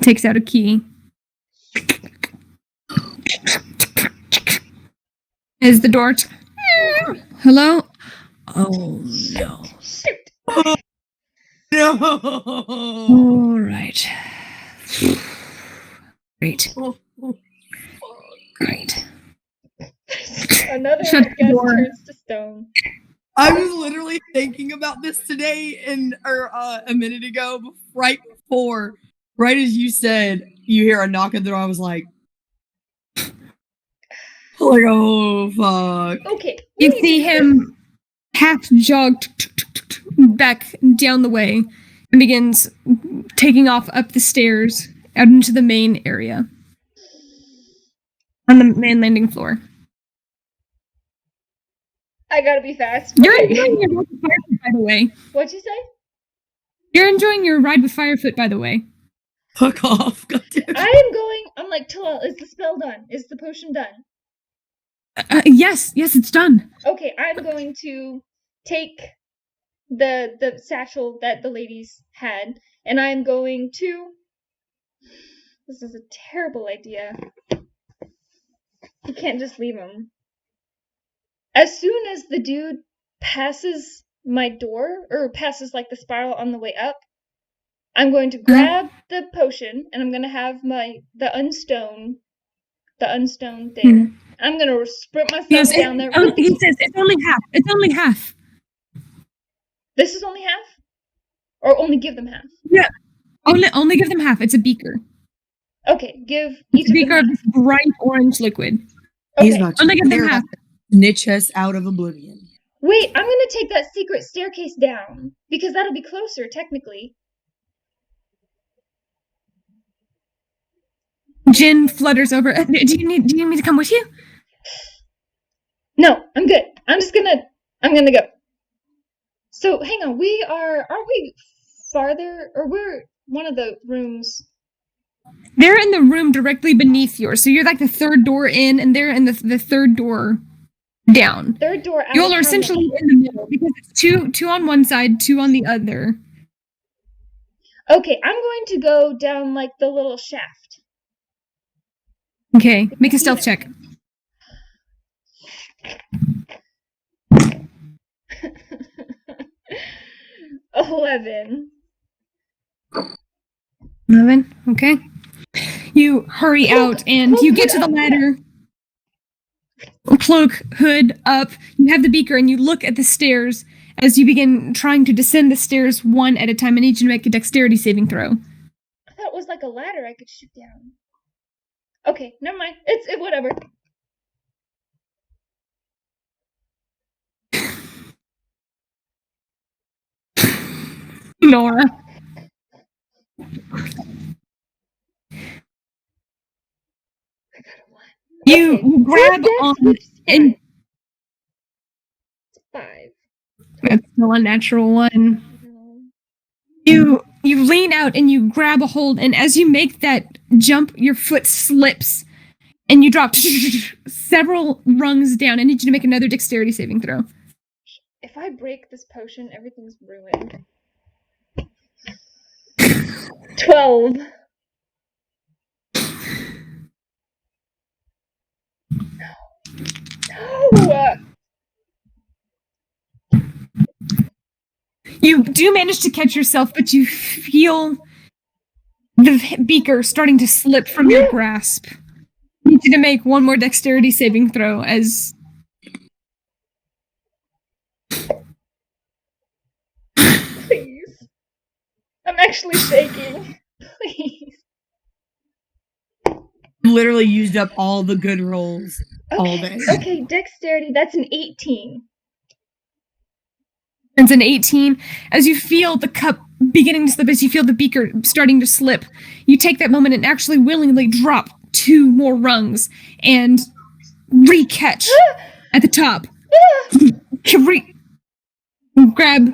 Takes out a key. Is the door... Hello? Oh, no. Shoot. Oh, no. All right. Great. Great. Another Shut guest the door. turns to stone. I was literally thinking about this today or a minute ago, right as you said, you hear a knock at the door. I was like, oh fuck. Okay. You see him half jog back down the way and begins taking off up the stairs out into the main area on the main landing floor. I gotta be fast. You're Okay. enjoying your ride with Firefoot, by the way. What'd you say? You're enjoying your ride with Firefoot, by the way. Fuck off. Goddamn. I'm like, Talal, is the spell done? Is the potion done? Yes, it's done. Okay, I'm going to take the satchel that the ladies had, and I'm going to... This is a terrible idea. You can't just leave them. As soon as the dude passes my door, or passes like the spiral on the way up, I'm going to grab the potion, and I'm going to have the unstone thing. I'm going to sprint myself down there. He says it's only half. It's only half. This is only half? Or only give them half? Yeah. Only give them half. It's a beaker. Okay, give It's each a beaker of of this bright orange liquid. Okay. He's not Only give them half. Snitch us out of oblivion. Wait, I'm going to take that secret staircase down, because that'll be closer, technically. Jin flutters over. Do you need me to come with you? No, I'm good. I'm gonna go. So, hang on, aren't we farther, or we're one of the rooms? They're in the room directly beneath yours, so you're like the third door in, and they're in the third door down. Third door out. You all are essentially in the middle, because it's two on one side, two on the other. Okay, I'm going to go down, like, the little shaft. Okay, make a stealth check. $11. 11, okay. You hurry out, and you get to the ladder. Cloak, hood up. You have the beaker, and you look at the stairs as you begin trying to descend the stairs one at a time. I need you to make a dexterity saving throw. I thought it was like a ladder I could shoot down. Okay, never mind. It's whatever. Nora. I got a 1. You Okay, grab dex, on, which is and it's 5. that's still a natural one. You lean out and you grab a hold, and as you make that jump, your foot slips, and you drop several rungs down. I need you to make another dexterity saving throw. If I break this potion, everything's ruined. 12. No! You do manage to catch yourself, but you feel the beaker starting to slip from your grasp. I need you to make one more dexterity saving throw as... Please. I'm actually shaking. Please. Literally used up all the good rolls all day. Okay, dexterity, that's an 18. It's an 18. As you feel the cup beginning to slip, as you feel the beaker starting to slip, you take that moment and actually willingly drop 2 more rungs and re-catch at the top. Grab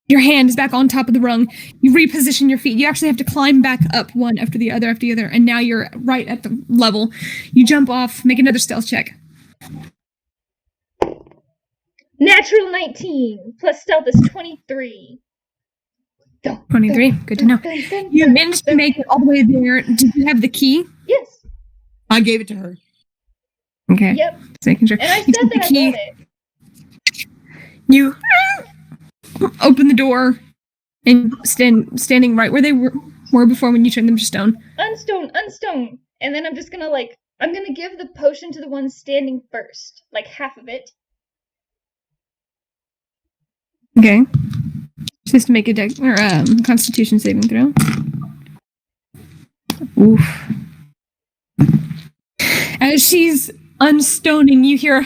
your hand is back on top of the rung. You reposition your feet. You actually have to climb back up one after the other, and now you're right at the level. You jump off, make another stealth check. Natural 19 plus stealth is 23. 23. Good to know. You managed to make it all the way there. Did you have the key? Yes. I gave it to her. Okay. Yep. Just making sure. And I You said took the that I key. got it. You open the door and standing right where they were before when you turned them to stone. Unstone. And then I'm just gonna I'm gonna give the potion to the one standing first. Like half of it. Okay. Just to make a Constitution saving throw. Oof. As she's unstoning, you hear,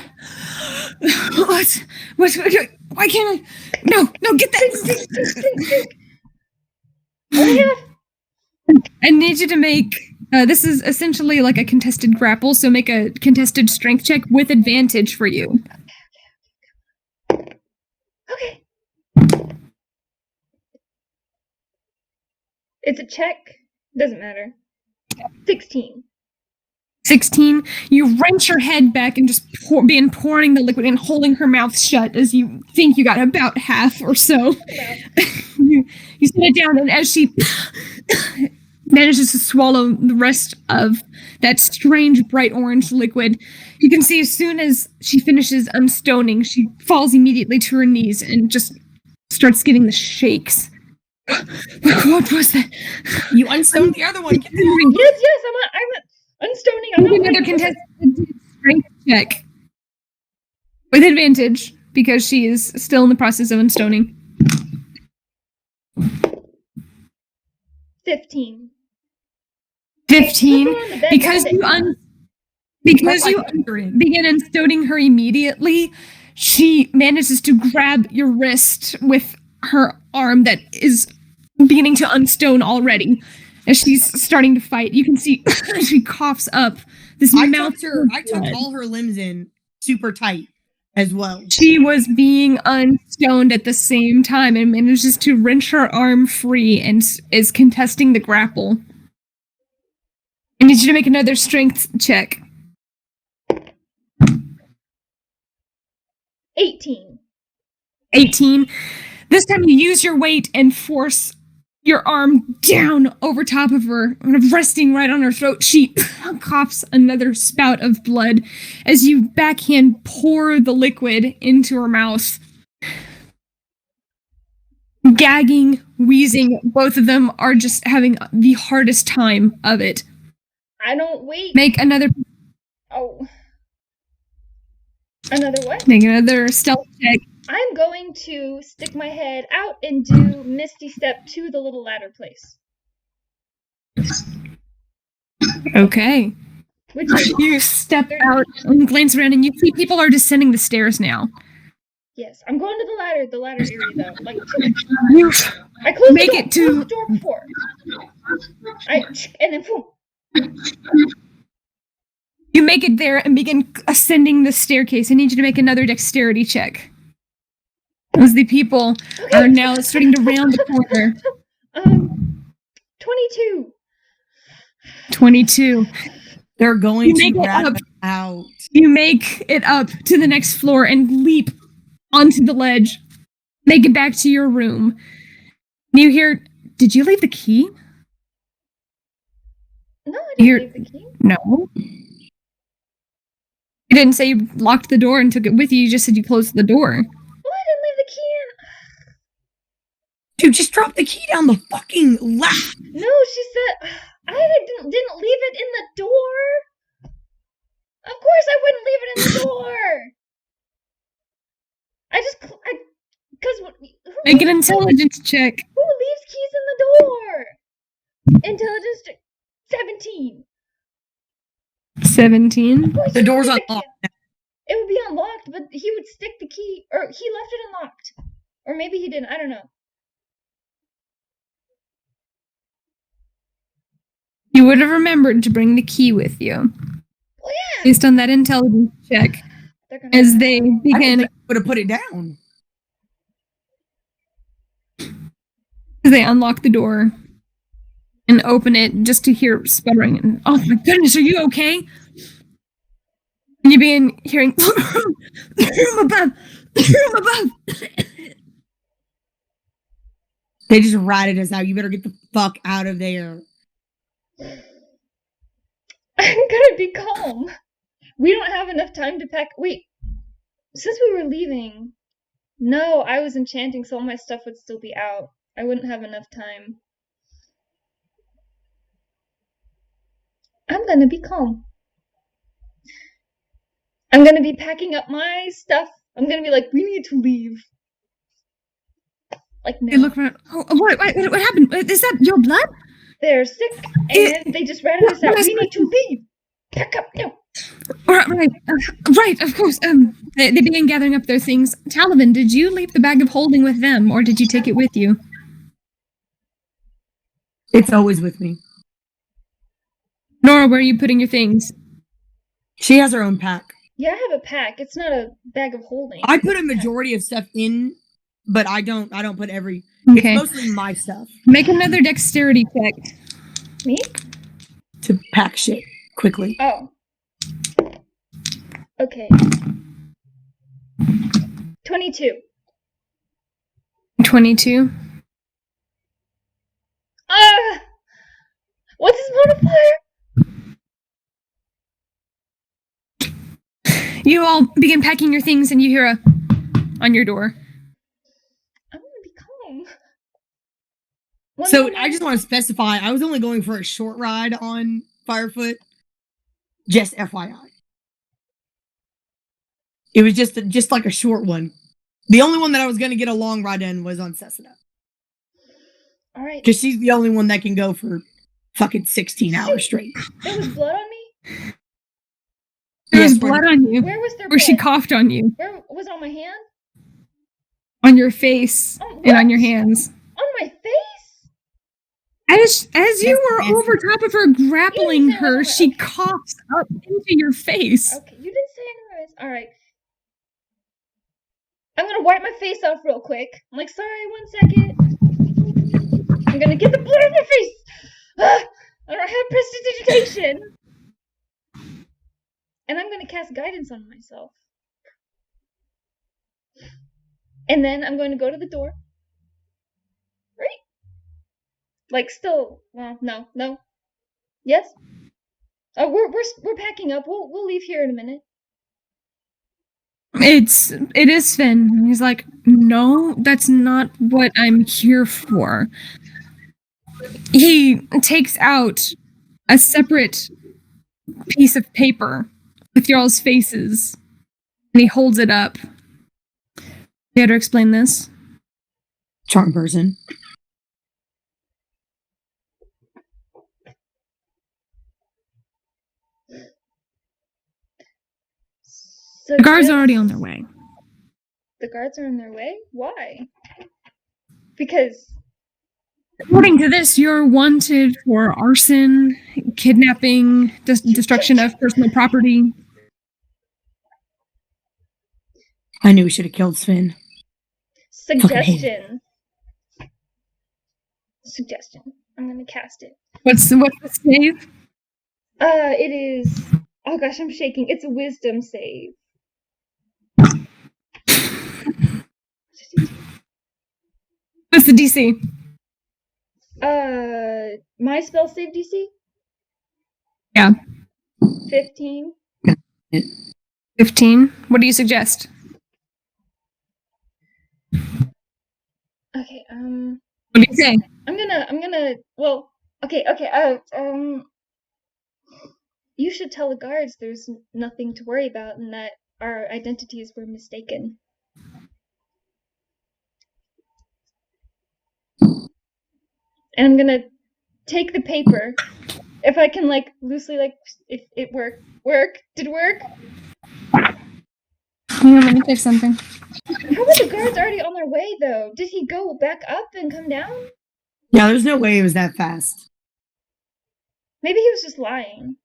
what, why can't I, no, get that. Only half. I need you to make, this is essentially like a contested grapple, so make a contested strength check with advantage for you. Okay. It's a check. Doesn't matter. 16. 16, you wrench your head back and just begin pouring the liquid and holding her mouth shut as you think you got about half or so. you set it down, and as she manages to swallow the rest of that strange bright orange liquid, you can see as soon as she finishes unstoning, she falls immediately to her knees and just starts getting the shakes. What was that? You unstoned the other one. Yes, I'm unstoning. Make another contested strength check with advantage because she is still in the process of unstoning. 15. 15. Because you begin unstoning her immediately, she manages to grab your wrist with her arm that is beginning to unstone already. As she's starting to fight, you can see she coughs up this mouth. I tucked all her limbs in super tight as well. She was being unstoned at the same time and manages to wrench her arm free and is contesting the grapple. I need you to make another strength check. 18. 18. This time you use your weight and force your arm down over top of her, kind of resting right on her throat. She coughs another spout of blood as you backhand pour the liquid into her mouth. Gagging, wheezing, both of them are just having the hardest time of it. I don't wait. Make another... Oh. Another what? Make another stealth check. I'm going to stick my head out and do Misty Step to the little ladder place. Okay. Which is, You step out and glance around and you see people are descending the stairs now. yes, I'm going to the ladder area though. Like, You I closed make the door, it to... closed the door before. And then boom. You make it there and begin ascending the staircase. I need you to make another dexterity check. As the people are now starting to round the corner. 22. 22. They're going to make it grab up. out. You make it up to the next floor and leap onto the ledge. Make it back to your room. You hear, did you leave the key? No, I didn't leave the key. No. You didn't say you locked the door and took it with you. You just said you closed the door. Well, I didn't leave the key in. Dude, just drop the key down the fucking left. No, she said I didn't leave it in the door. Of course I wouldn't leave it in the door. Make an intelligence check. Who leaves keys in the door? Intelligence check 17. 17. The door's unlocked. It would be unlocked, but he would stick the key, or he left it unlocked. Or maybe he didn't, I don't know. You would have remembered to bring the key with you. Well, yeah. Based on that intelligence check. As they begin... would have put it down. As they unlock the door and open it just to hear sputtering. And, oh my goodness, are you okay? And you begin hearing, the room above, the room above. They just ratted us out. You better get the fuck out of there. I'm gonna be calm. We don't have enough time to pack. Wait, since we were leaving, no, I was enchanting, so all my stuff would still be out. I wouldn't have enough time. I'm gonna be calm. I'm gonna be packing up my stuff. I'm gonna be like, we need to leave. Like, no. You look around. Oh, what happened? Is that your blood? They're sick, and they just ratted us out. We need to leave. Pack up now. Right, of course. They began gathering up their things. Talavin, did you leave the bag of holding with them, or did you take it with you? It's always with me. Nora, where are you putting your things? She has her own pack. Yeah, I have a pack. It's not a bag of holding. I put a majority of stuff in, but I don't put every. Okay. It's mostly my stuff. Make another dexterity check. Me? To pack shit quickly. Oh. Okay. 22. 22. What's his modifier? You all begin packing your things and you hear a on your door. I'm gonna be calm. So I just want to specify, I was only going for a short ride on Firefoot. Just FYI. It was just like a short one. The only one that I was going to get a long ride in was on Cessna. All right. Because she's the only one that can go for fucking 16 hours straight. There was blood on me? There was blood on you. Where was there blood? Or she coughed on you. Where was it on my hand? On your face and on your hands. On my face? As you were over top of her grappling her, she coughs up into your face. Okay, you didn't say anyways. Alright. I'm gonna wipe my face off real quick. I'm like, sorry, 1 second. I'm gonna get the blood on my face. I don't have prestidigitation. And I'm gonna cast guidance on myself. And then I'm going to go to the door. Right? Like, still, well, no. Yes? Oh, we're packing up. We'll leave here in a minute. It is Sven. He's like, no, that's not what I'm here for. He takes out a separate piece of paper with y'all's faces, and he holds it up. You had to explain this? Charm person. So the guards are already on their way. The guards are on their way? Why? Because... According to this, you're wanted for arson, kidnapping, destruction of personal property. I knew we should have killed Sven. Suggestion. I'm gonna cast it. What's the save? It is... Oh gosh, I'm shaking. It's a wisdom save. What's the DC? My spell save DC? Yeah. 15. 15? What do you suggest? Okay, what do you say? I'm gonna, well, okay, you should tell the guards there's nothing to worry about and that our identities were mistaken. And I'm gonna take the paper, if I can, like, loosely, like, if it did it work? Yeah, let me check something. How were the guards already on their way, though? Did he go back up and come down? Yeah, there's no way it was that fast. Maybe he was just lying.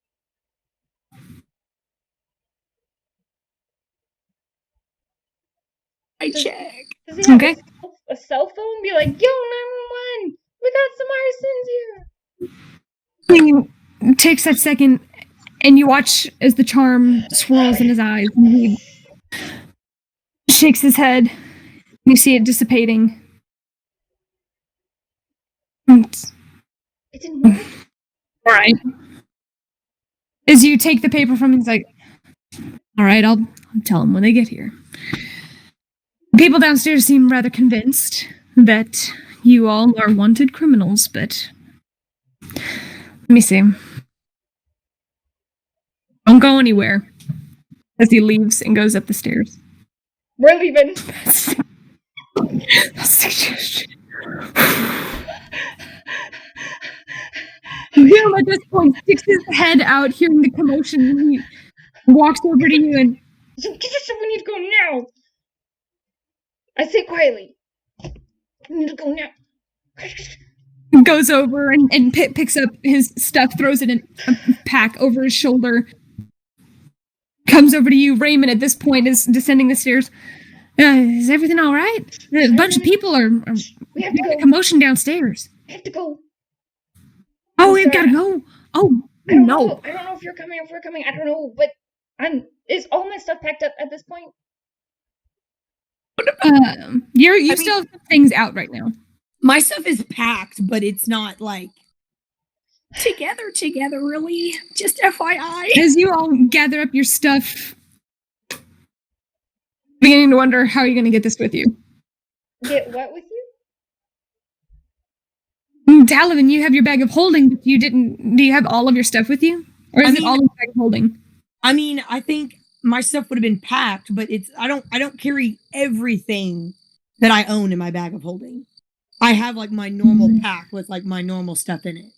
I check. Does he have a cell phone? Be like, yo, 911! We got some arsons here! He takes that second, and you watch as the charm swirls in his eyes, and he shakes his head, and you see it dissipating. It didn't work. All right. As you take the paper from him, he's like, all right, I'll tell him when they get here. People downstairs seem rather convinced that you all are wanted criminals, but let me see. Don't go anywhere. As he leaves and goes up the stairs. We're leaving. Suggestion. Will at this point sticks his head out, hearing the commotion, and he walks over to you and Get yourself, we need to go now. I say quietly. We need to go now. goes over and picks up his stuff, throws it in a pack over his shoulder. Comes over to you. Raymond at this point is descending the stairs. Is everything all right? A bunch of people are We have to go. commotion downstairs. We have to go. Oh, we've got to go. Oh, I don't no. know. I don't know if you're coming, if we're coming. I don't know, but is all my stuff packed up at this point? You still have things out right now. My stuff is packed, but it's not like together, really. Just FYI. As you all gather up your stuff, beginning to wonder how you're going to get this with you. Get what with you? Talavin, you have your bag of holding, but you didn't. Do you have all of your stuff with you? Or is it all in the bag of holding? I mean, I think my stuff would have been packed, but I don't carry everything that I own in my bag of holding. I have like my normal pack with like my normal stuff in it.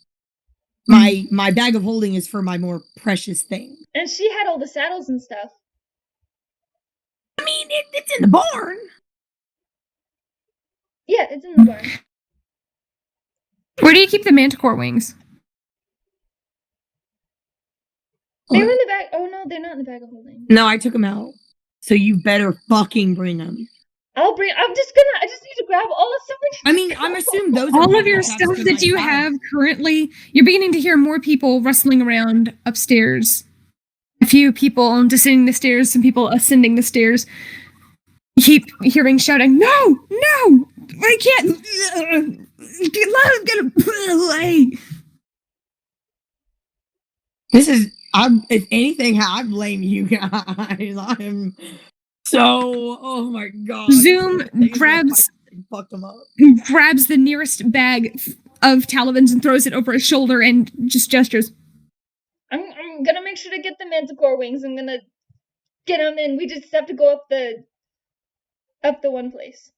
My bag of holding is for my more precious thing. And she had all the saddles and stuff. I mean, it's in the barn. Yeah, it's in the barn. Where do you keep the manticore wings? They were in the bag. Oh no, they're not in the bag of holding. No, I took them out. So you better fucking bring them. I just need to grab all the stuff. I mean, I'm assuming those are All of your stuff that you have currently, you're beginning to hear more people rustling around upstairs. A few people descending the stairs, some people ascending the stairs. You keep hearing shouting, no, I can't. Get away. This is, if anything, I blame you guys. I'm so, oh my god. Zoom grabs the nearest bag of Talavin's and throws it over his shoulder and just gestures. I'm gonna make sure to get the manticore wings. I'm gonna get them, and we just have to go up the one place.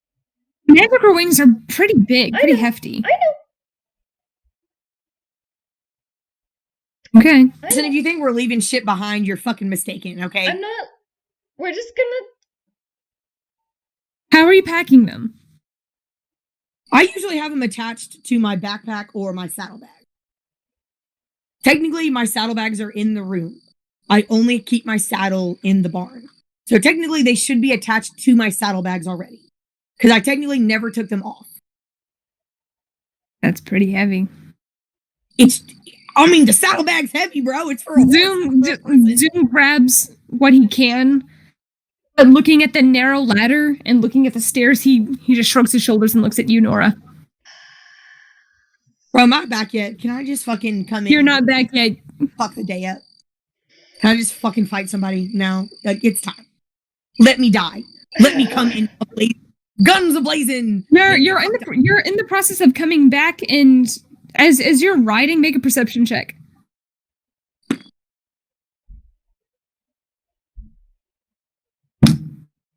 Manticore wings are pretty big, pretty hefty. I know. Okay. Listen, if you think we're leaving shit behind, you're fucking mistaken, okay? I'm not. We're just gonna. How are you packing them? I usually have them attached to my backpack or my saddlebag. Technically, my saddlebags are in the room. I only keep my saddle in the barn. So technically, they should be attached to my saddlebags already. Because I technically never took them off. That's pretty heavy. The saddlebag's heavy, bro. It's for a Zoom grabs what he can. But looking at the narrow ladder and looking at the stairs, he just shrugs his shoulders and looks at you, Nora. Bro, I'm not back yet. Can I just fucking come in? You're not back yet. Fuck the day up. Can I just fucking fight somebody now? Like, it's time. Let me die. Let me come in guns ablazing. You're in the process of coming back, and as you're riding, make a perception check.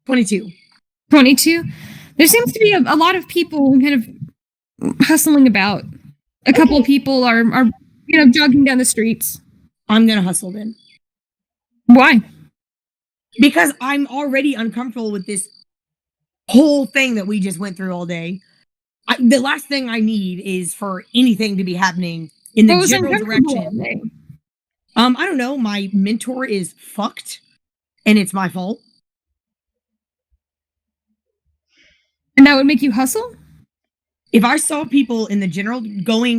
22. 22. There seems to be a lot of people kind of hustling about. A couple of people are jogging down the streets. I'm gonna hustle then. Why? Because I'm already uncomfortable with this whole thing that we just went through all day. The last thing I need is for anything to be happening in the general direction. I don't know. My mentor is fucked, and it's my fault. And that would make you hustle? If I saw people in the general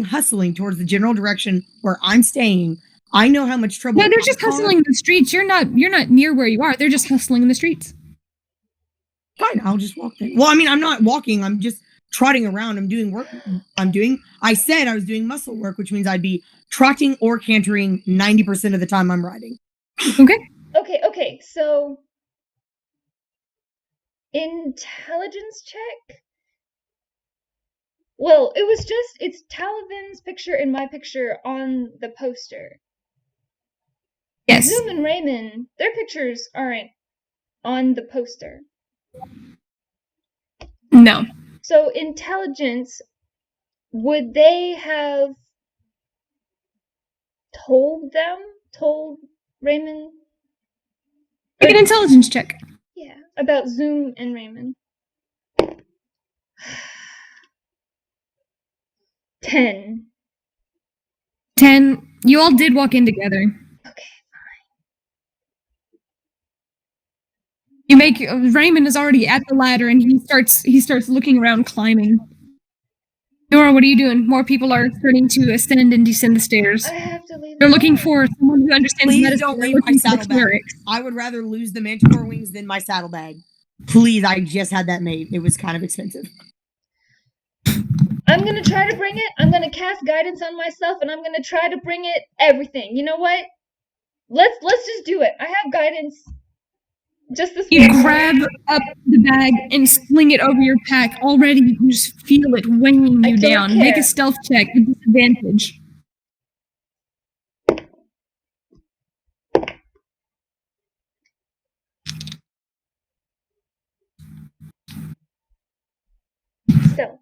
hustling towards the general direction where I'm staying, I know how much trouble. Yeah, they're just hustling in the streets. You're not near where you are. They're just hustling in the streets. Fine, I'll just walk then. Well, I mean, I'm not walking. I'm just trotting around. I'm doing work. I said I was doing muscle work, which means I'd be trotting or cantering 90% of the time I'm riding. Okay. So, intelligence check? Well, it's Talavin's picture and my picture on the poster. Yes. Zoom and Raymond, their pictures aren't on the poster. No. So, intelligence, would they have told Raymond? Make an intelligence check. Yeah, about Zoom and Raymond. 10. 10. You all did walk in together. Okay. Raymond is already at the ladder and he starts looking around climbing. Nora, what are you doing? More people are starting to ascend and descend the stairs. I have to leave. They're looking for someone who understands Please medicine. don't leave my saddlebag. I would rather lose the manticore wings than my saddlebag. Please, I just had that made. It was kind of expensive. I'm gonna try to bring it. I'm gonna cast guidance on myself, and I'm gonna try to bring it everything. You know what? Let's just do it. I have guidance. Just this. You grab up the bag and sling it over your pack. Already, you can just feel it weighing you down. Care. Make a stealth check with disadvantage. Stealth.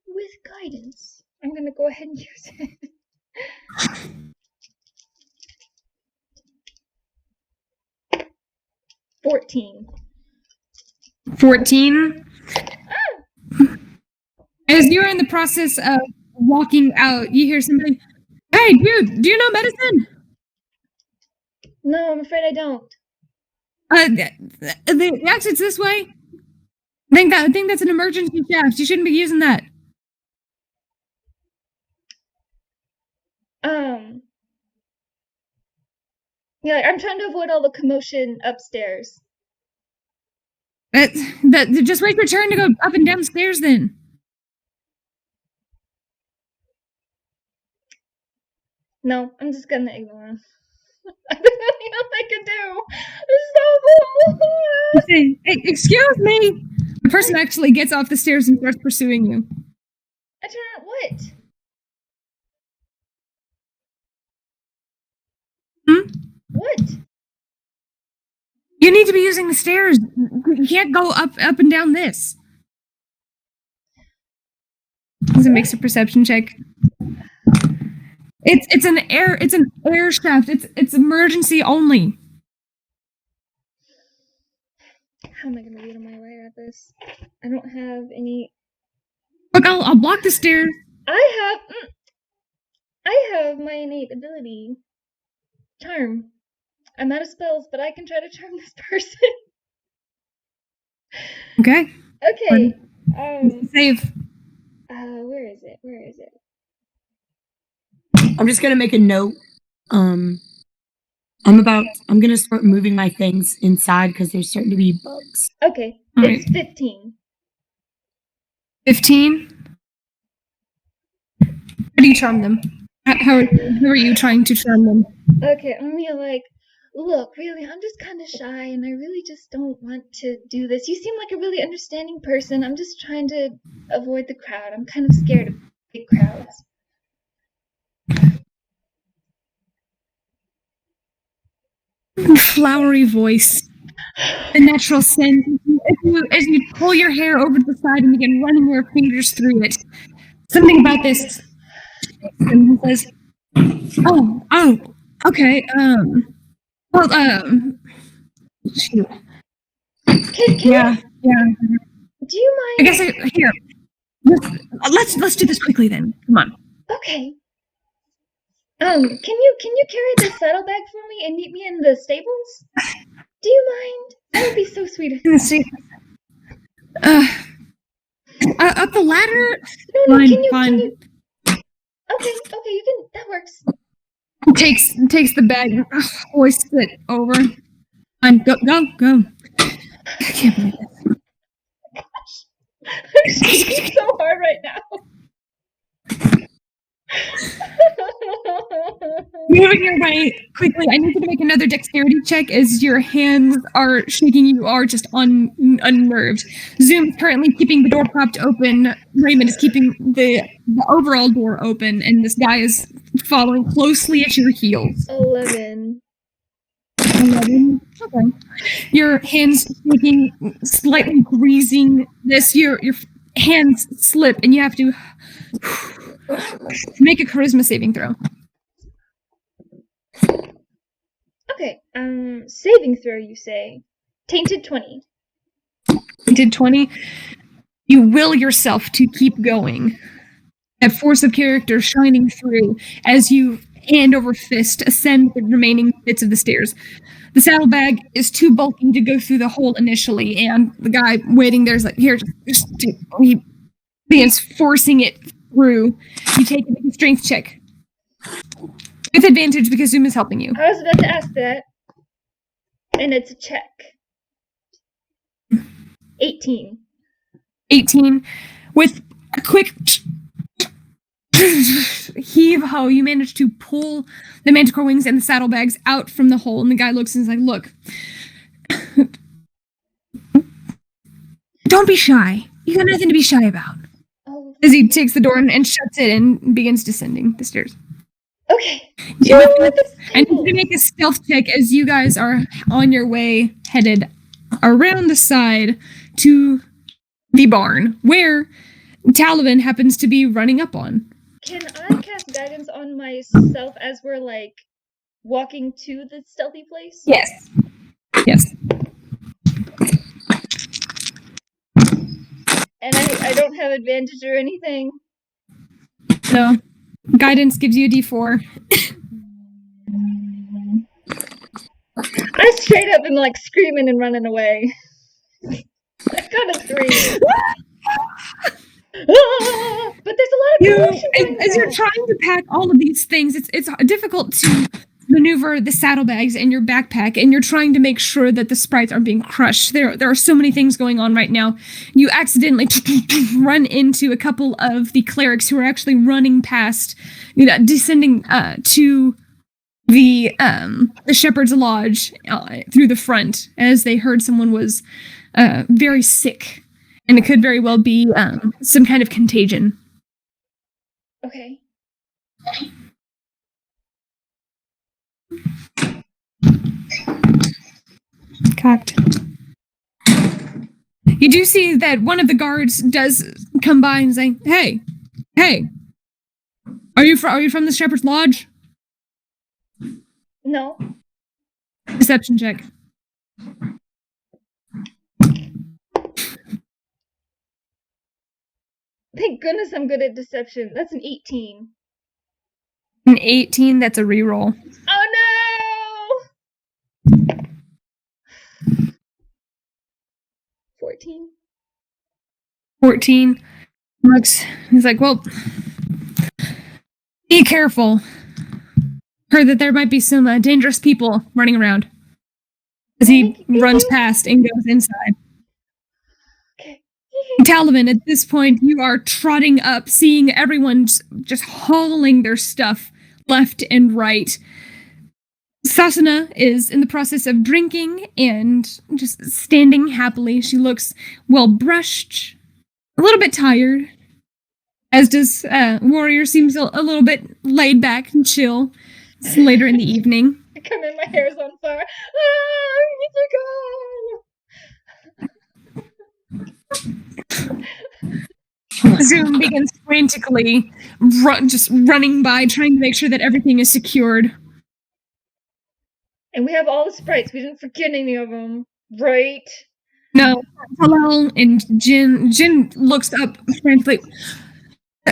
With guidance, I'm gonna go ahead and use it. 14. 14. As you're in the process of walking out, you hear somebody, "Hey, dude, do you know medicine?" No, I'm afraid I don't. The exit's this way. I think that's an emergency shaft. You shouldn't be using that. Yeah, I'm trying to avoid all the commotion upstairs. Just wait your turn to go up and down the stairs then. No, I'm just gonna ignore him. I don't know what I can do. It's so Hey, excuse me. The person actually gets off the stairs and starts pursuing you. I turn out what? What? You need to be using the stairs. You can't go up and down this. Does it make a perception check? It's an air shaft. It's emergency only. How am I gonna get my way at this? I don't have any. Look, I'll block the stairs. I have my innate ability, charm. I'm out of spells, but I can try to charm this person. Okay. Okay. Save. Where is it? I'm just gonna make a note. I'm gonna start moving my things inside because there's starting to be bugs. Okay. All It's right. 15. 15? How do you charm them? How are you trying to charm them? Okay, I'm gonna be like, look, really, I'm just kind of shy and I really just don't want to do this. You seem like a really understanding person. I'm just trying to avoid the crowd. I'm kind of scared of big crowds. Flowery voice. The natural scent. As you pull your hair over to the side and begin running your fingers through it. Something about this. And he says, oh, okay, shoot. Yeah. Do you mind? I guess here. Let's do this quickly then. Come on. Okay. Can you carry this saddlebag for me and meet me in the stables? Do you mind? That would be so sweet. Let's see. Up the ladder? No, Fine. can you? Okay, you can. That works. Takes the bag, hoists it over. Fine, go. I can't believe this. I'm shaking so hard right now. Moving your way quickly, I need you to make another dexterity check as your hands are shaking. You are just unnerved. Zoom is currently keeping the door propped open. Raymond is keeping the overall door open, and this guy is following closely at your heels. 11. 11. Okay. Your hands shaking, slightly greasing this. Your hands slip, and you have to make a charisma saving throw. Okay, saving throw, you say. Tainted 20. Did 20. You will yourself to keep going. That force of character shining through as you hand over fist ascend the remaining bits of the stairs. The saddlebag is too bulky to go through the hole initially, and the guy waiting there is like, here, just he begins forcing it through. You take a strength check. With advantage because Zoom is helping you. I was about to ask that. And it's a check. 18. 18. With a quick heave-ho, you manage to pull the manticore wings and the saddlebags out from the hole, and the guy looks and is like, look, don't be shy. You got nothing to be shy about. Oh. As he takes the door and shuts it and begins descending the stairs. Okay. I need you to make a stealth check as you guys are on your way, headed around the side to the barn, where Talavin happens to be running up on. Can I cast guidance on myself as we're, like, walking to the stealthy place? Yes. Yes. And I don't have advantage or anything? No. Guidance gives you a d4. I straight up am, like, screaming and running away. I got a 3. But there's a lot of commotion going as you're on. trying to pack all of these things, it's difficult to maneuver the saddlebags and your backpack, and you're trying to make sure that the sprites aren't being crushed. There are so many things going on right now. You accidentally run into a couple of the clerics who are actually running past, descending to the shepherd's lodge through the front as they heard someone was very sick, and it could very well be some kind of contagion. Okay. Cocked. You do see that one of the guards does come by and say, "Hey, are you from the shepherd's lodge?" No. Deception check. Thank goodness I'm good at deception. That's an 18. An 18, that's a reroll. Oh no! 14. 14. He's like, well, be careful. Heard that there might be some dangerous people running around. As he runs past and goes inside. Okay. Talavin, at this point, you are trotting up, seeing everyone just hauling their stuff left and right. Sasana is in the process of drinking and just standing happily. She looks well brushed, a little bit tired, as does Warrior. Seems a little bit laid back and chill. It's later in the evening. I come in, my hair's on fire. Ah, I need to go. Zoom begins frantically just running by, trying to make sure that everything is secured. And we have all the sprites. We didn't forget any of them, right? No. Hello, and Jin looks up frantically.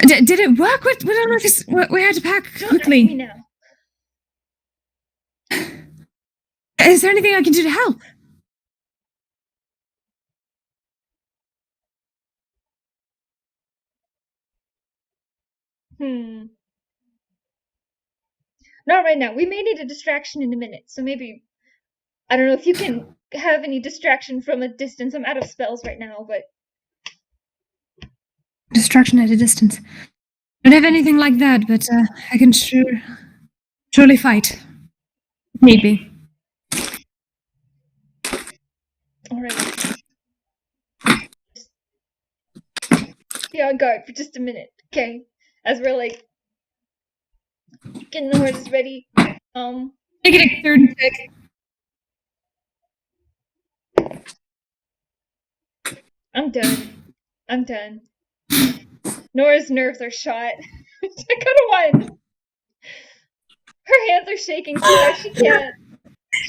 Did it work? We don't know if it's... We had to pack quickly. Don't ask me now. Is there anything I can do to help? Not right now. We may need a distraction in a minute, so maybe I don't know if you can have any distraction from a distance. I'm out of spells right now, but... Distraction at a distance. Don't have anything like that, but I can surely fight. Maybe. Alright. Be on guard for just a minute, okay? As we're like getting the horses ready. Make it a third check. I'm done. Nora's nerves are shot. I got a 1. Her hands are shaking so hard she can't.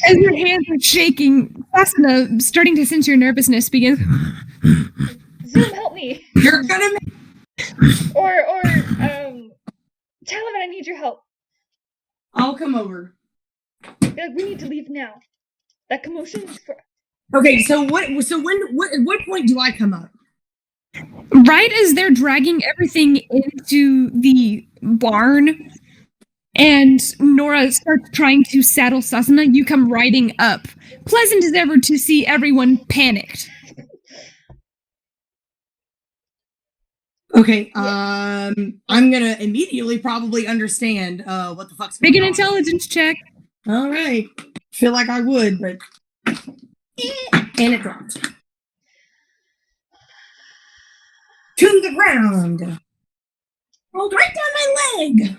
As your hands are shaking, Fasna, starting to sense your nervousness, begins. Zoom, help me. You're gonna Or Talavin, I need your help. I'll come over. We need to leave now. That commotion is for... Okay, so what at what point do I come up? Right as they're dragging everything into the barn, and Nora starts trying to saddle Sasana, you come riding up. Pleasant as ever to see everyone panicked. Okay, I'm gonna immediately probably understand what the fuck's going Make an on. intelligence check. All right, feel like I would, but and it dropped to the ground. Rolled right down my leg.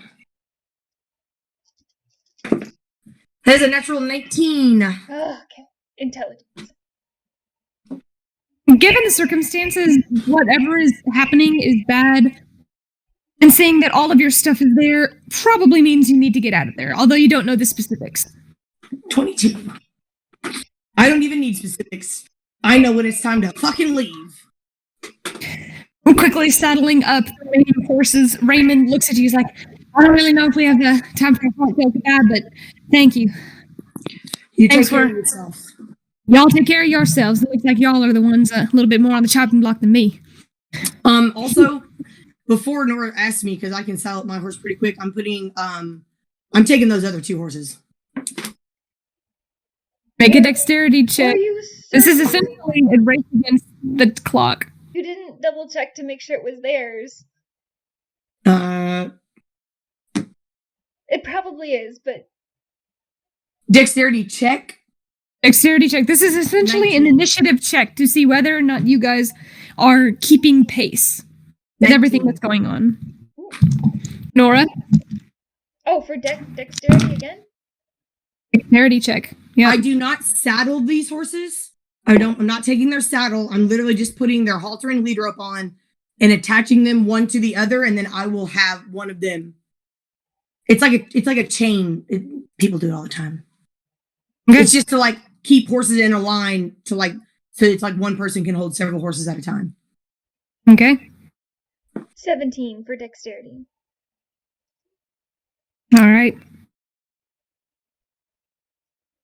That is a natural 19. Okay. Intelligence. Given the circumstances, whatever is happening is bad. And saying that all of your stuff is there probably means you need to get out of there, although you don't know the specifics. 22. I don't even need specifics. I know when it's time to fucking leave. Quickly saddling up the remaining horses, Raymond looks at you. He's like, I don't really know if we have the time for a hot dog bad, but thank you. You Thanks take care for- of yourself. Y'all take care of yourselves. It looks like y'all are the ones a little bit more on the chopping block than me. Also, before Nora asks me, because I can saddle up my horse pretty quick, I'm taking those other 2 horses. Make a dexterity check. Are you This is certain essentially a race against the clock. you didn't double check to make sure it was theirs? It probably is, but Dexterity check. Dexterity check. This is essentially an 19. initiative check to see whether or not you guys are keeping pace with 19. everything that's going on. Nora, oh, for dexterity again? dexterity check. Yeah. I do not saddle these horses. I'm not taking their saddle. I'm literally just putting their halter and lead rope on and attaching them one to the other, and then I will have one of them. It's like a chain. People do it all the time. Okay. It's just to like keep horses in a line so it's like one person can hold several horses at a time. Okay. 17 for dexterity. All right.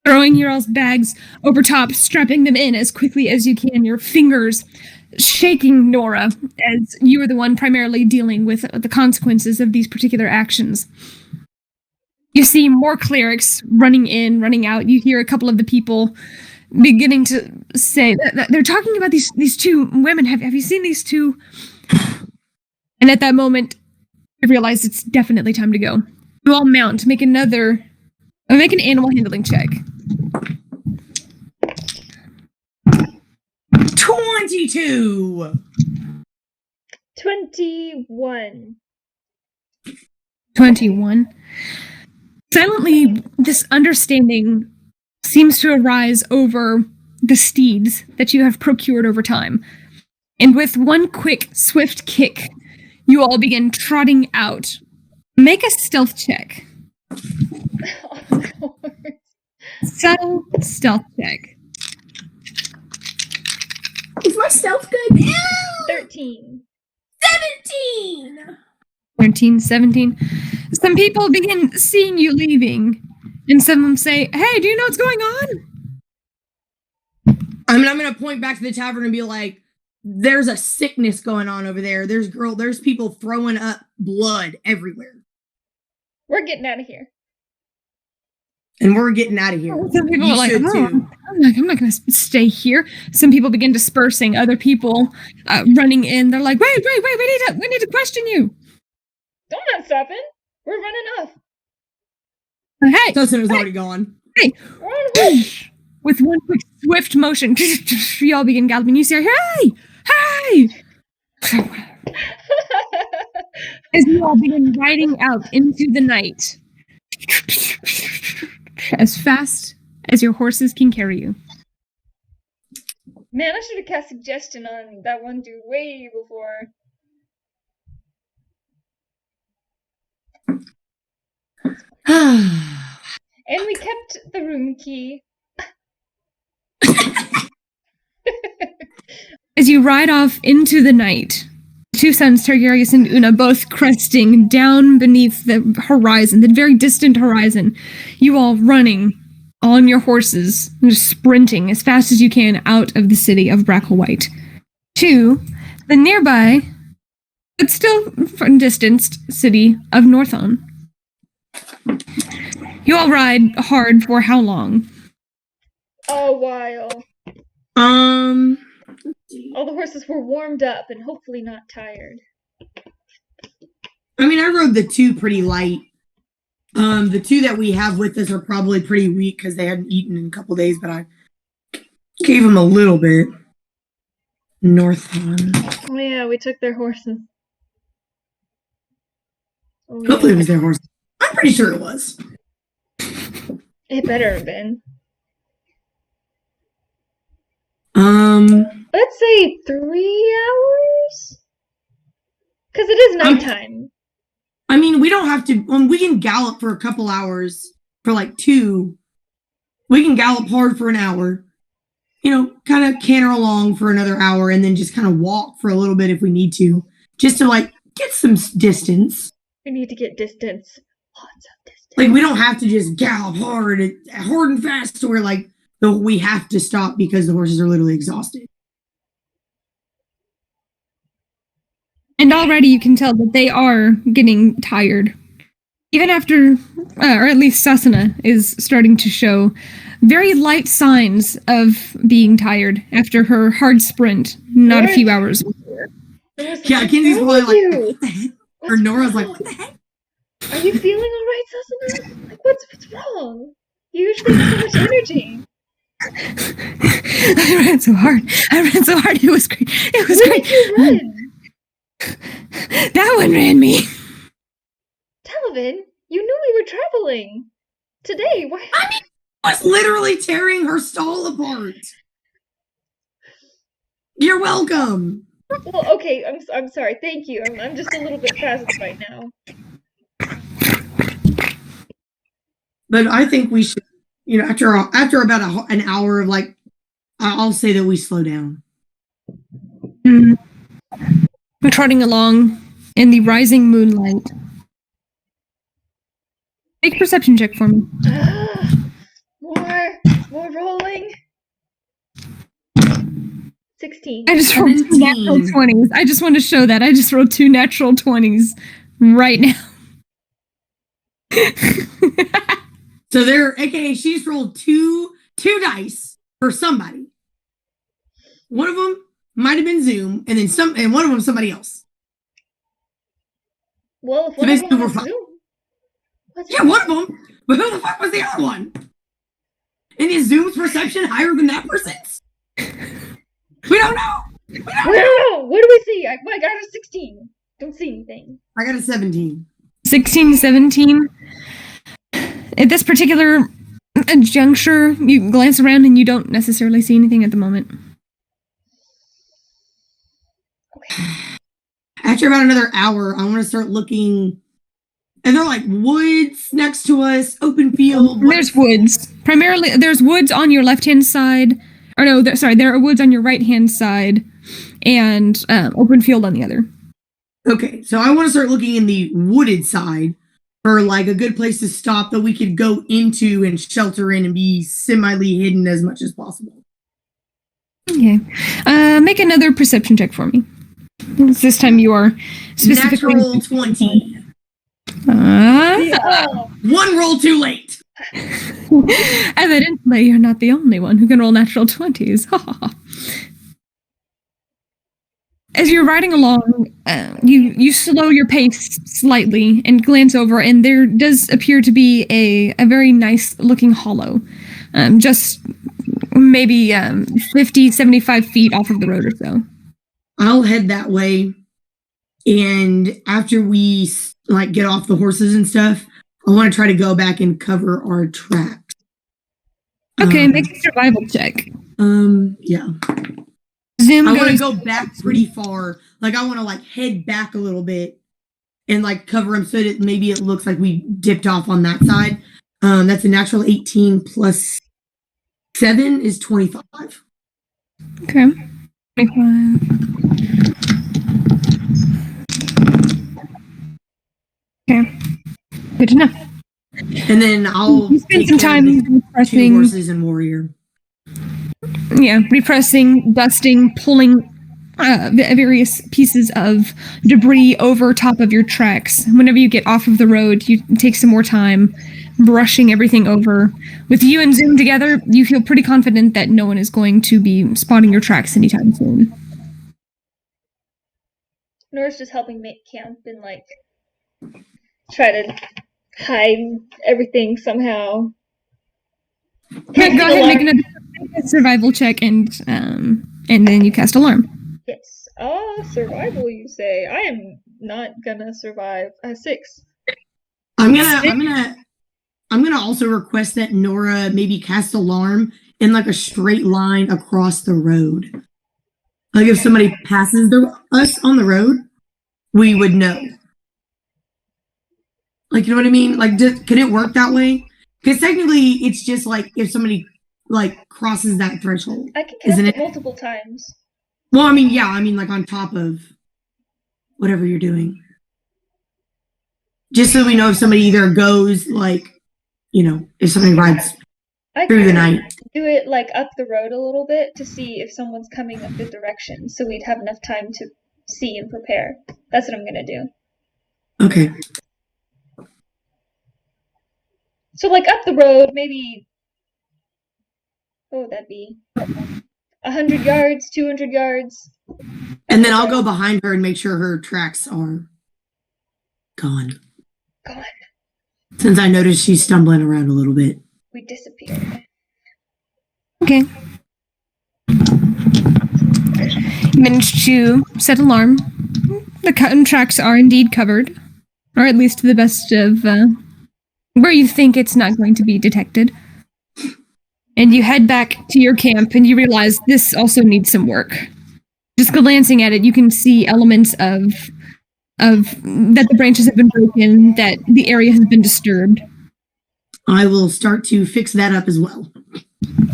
Throwing your all's bags over top, strapping them in as quickly as you can, your fingers shaking, Nora, as you are the one primarily dealing with the consequences of these particular actions. You see more clerics running in, running out. You hear a couple of the people beginning to say that they're talking about these 2 women. Have you seen these 2? And at that moment, you realize it's definitely time to go. You all mount. Make an animal handling check. 22. 21. 21. Silently, this understanding seems to arise over the steeds that you have procured over time. And with one quick, swift kick, you all begin trotting out. Make a stealth check. Of course. Subtle stealth check. Is my stealth good? 13. 17. 13, 17. Some people begin seeing you leaving, and some of them say, hey, do you know what's going on? I'm going to point back to the tavern and be like, there's a sickness going on over there. There's people throwing up blood everywhere. We're getting out of here. And we're getting out of here. Some people You are like, should oh, too. I'm not going to stay here. Some people begin dispersing. Other people running in. They're like, wait, we need to question you. Don't not stopping. We're running off. Hey, Susano's already gone. Hey, We're on a run. with one quick swift motion, we all begin galloping. You say, hey! As you all begin riding out into the night. As fast as your horses can carry you. Man, I should have cast suggestion on that one dude way before. And we kept the room key. As you ride off into the night, two suns, Tergarius and Una, both cresting down beneath the horizon, the very distant horizon. You all running on your horses, just sprinting as fast as you can out of the city of Braklewyte to the nearby, but still distanced city of Northon. You all ride hard for how long? A while. All the horses were warmed up and hopefully not tired. I mean, I rode the two pretty light. The two that we have with us are probably pretty weak because they hadn't eaten in a couple days, but I gave them a little bit. Northon. Oh yeah, we took their horses. Oh, Hopefully yeah. it was their horse. I'm pretty sure it was. It better have been. Let's say 3 hours? Because it is nighttime. I mean, we don't have to. We can gallop for a couple hours for like 2. We can gallop hard for an hour. You know, kind of canter along for another hour and then just kind of walk for a little bit if we need to. Just to like get some distance. We need to get distance. Lots of distance. Like, we don't have to just gallop hard and fast to where like we have to stop because the horses are literally exhausted. And already you can tell that they are getting tired. Even after, or at least Sasana is starting to show very light signs of being tired after her hard sprint not a few hours before. Yeah, Kenzie's probably like, what the heck? Or Nora's like, what the heck? Are you feeling alright, Sasana? Like, what's wrong? You usually have so much energy. I ran so hard. It was great. It was Where great. did you run? That one ran me. Talavin, you knew we were traveling. Today, why? I mean, I was literally tearing her stall apart. You're welcome. Well, okay, I'm sorry. Thank you. I'm just a little bit frazzled right now. But I think we should, you know, after about an hour of like, I'll say that we slow down. We're trotting along in the rising moonlight. Make a perception check for me. More rolling. 16. I just rolled 2 natural 20s. I just want to show that. I just rolled 2 natural 20s right now. So aka she just rolled two dice for somebody. One of them might have been Zoom, and one of them somebody else. Well, if one of them was Zoom. Yeah, one of them. But who the fuck was the other one? And is Zoom's perception higher than that person's? We don't know. We don't know. What do we see? I got a 16. Don't see anything. I got a 17. 16, 17. At this particular juncture, you glance around and you don't necessarily see anything at the moment. Okay. After about another hour, I want to start looking. And they're like woods next to us, open field. There's woods. Primarily, there's woods on your left-hand side. Or no, there are woods on your right-hand side and open field on the other. Okay, so I want to start looking in the wooded side for like a good place to stop that we could go into and shelter in and be semi-ly hidden as much as possible. Okay. Make another perception check for me. This time you are specifically... Natural 20. Oh. One roll too late. Evidently, you're not the only one who can roll natural 20s. As you're riding along, you slow your pace slightly and glance over, and there does appear to be a very nice-looking hollow, just maybe 50, 75 feet off of the road or so. I'll head that way, and after we get off the horses and stuff, I want to try to go back and cover our tracks. Okay, make a survival check. Yeah. Zoom I want to go back pretty far. I want to head back a little bit and cover them so that maybe it looks like we dipped off on that side. That's a natural 18 plus 7 is 25. Okay. 25. Okay. Good enough. And then I'll spend some time repressing 2 horses and warrior. Yeah, repressing, dusting, pulling various pieces of debris over top of your tracks. Whenever you get off of the road, you take some more time brushing everything over. With you and Zoom together, you feel pretty confident that no one is going to be spotting your tracks anytime soon. Nora's just helping make camp and try to hide everything somehow. Okay, go ahead and make another survival check, and then you cast alarm. Yes. Survival, you say? I am not gonna survive. 6. I'm gonna also request that Nora maybe cast alarm in a straight line across the road. If somebody passes us on the road, we would know. You know what I mean? Could it work that way? Because technically, it's just if somebody crosses that threshold. I can cast it multiple times. Well, I mean, yeah, on top of whatever you're doing. Just so we know if somebody either goes if somebody rides through the night. Do it up the road a little bit to see if someone's coming up the direction, so we'd have enough time to see and prepare. That's what I'm gonna do. Okay. So up the road, maybe what would that be? 100 yards, 200 yards. And then I'll go behind her and make sure her tracks are gone. Since I noticed she's stumbling around a little bit. We disappeared. Okay. You managed to set alarm. The tracks are indeed covered, or at least to the best of where you think it's not going to be detected. And you head back to your camp, and you realize this also needs some work. Just glancing at it, you can see elements of that the branches have been broken, that the area has been disturbed. I will start to fix that up as well.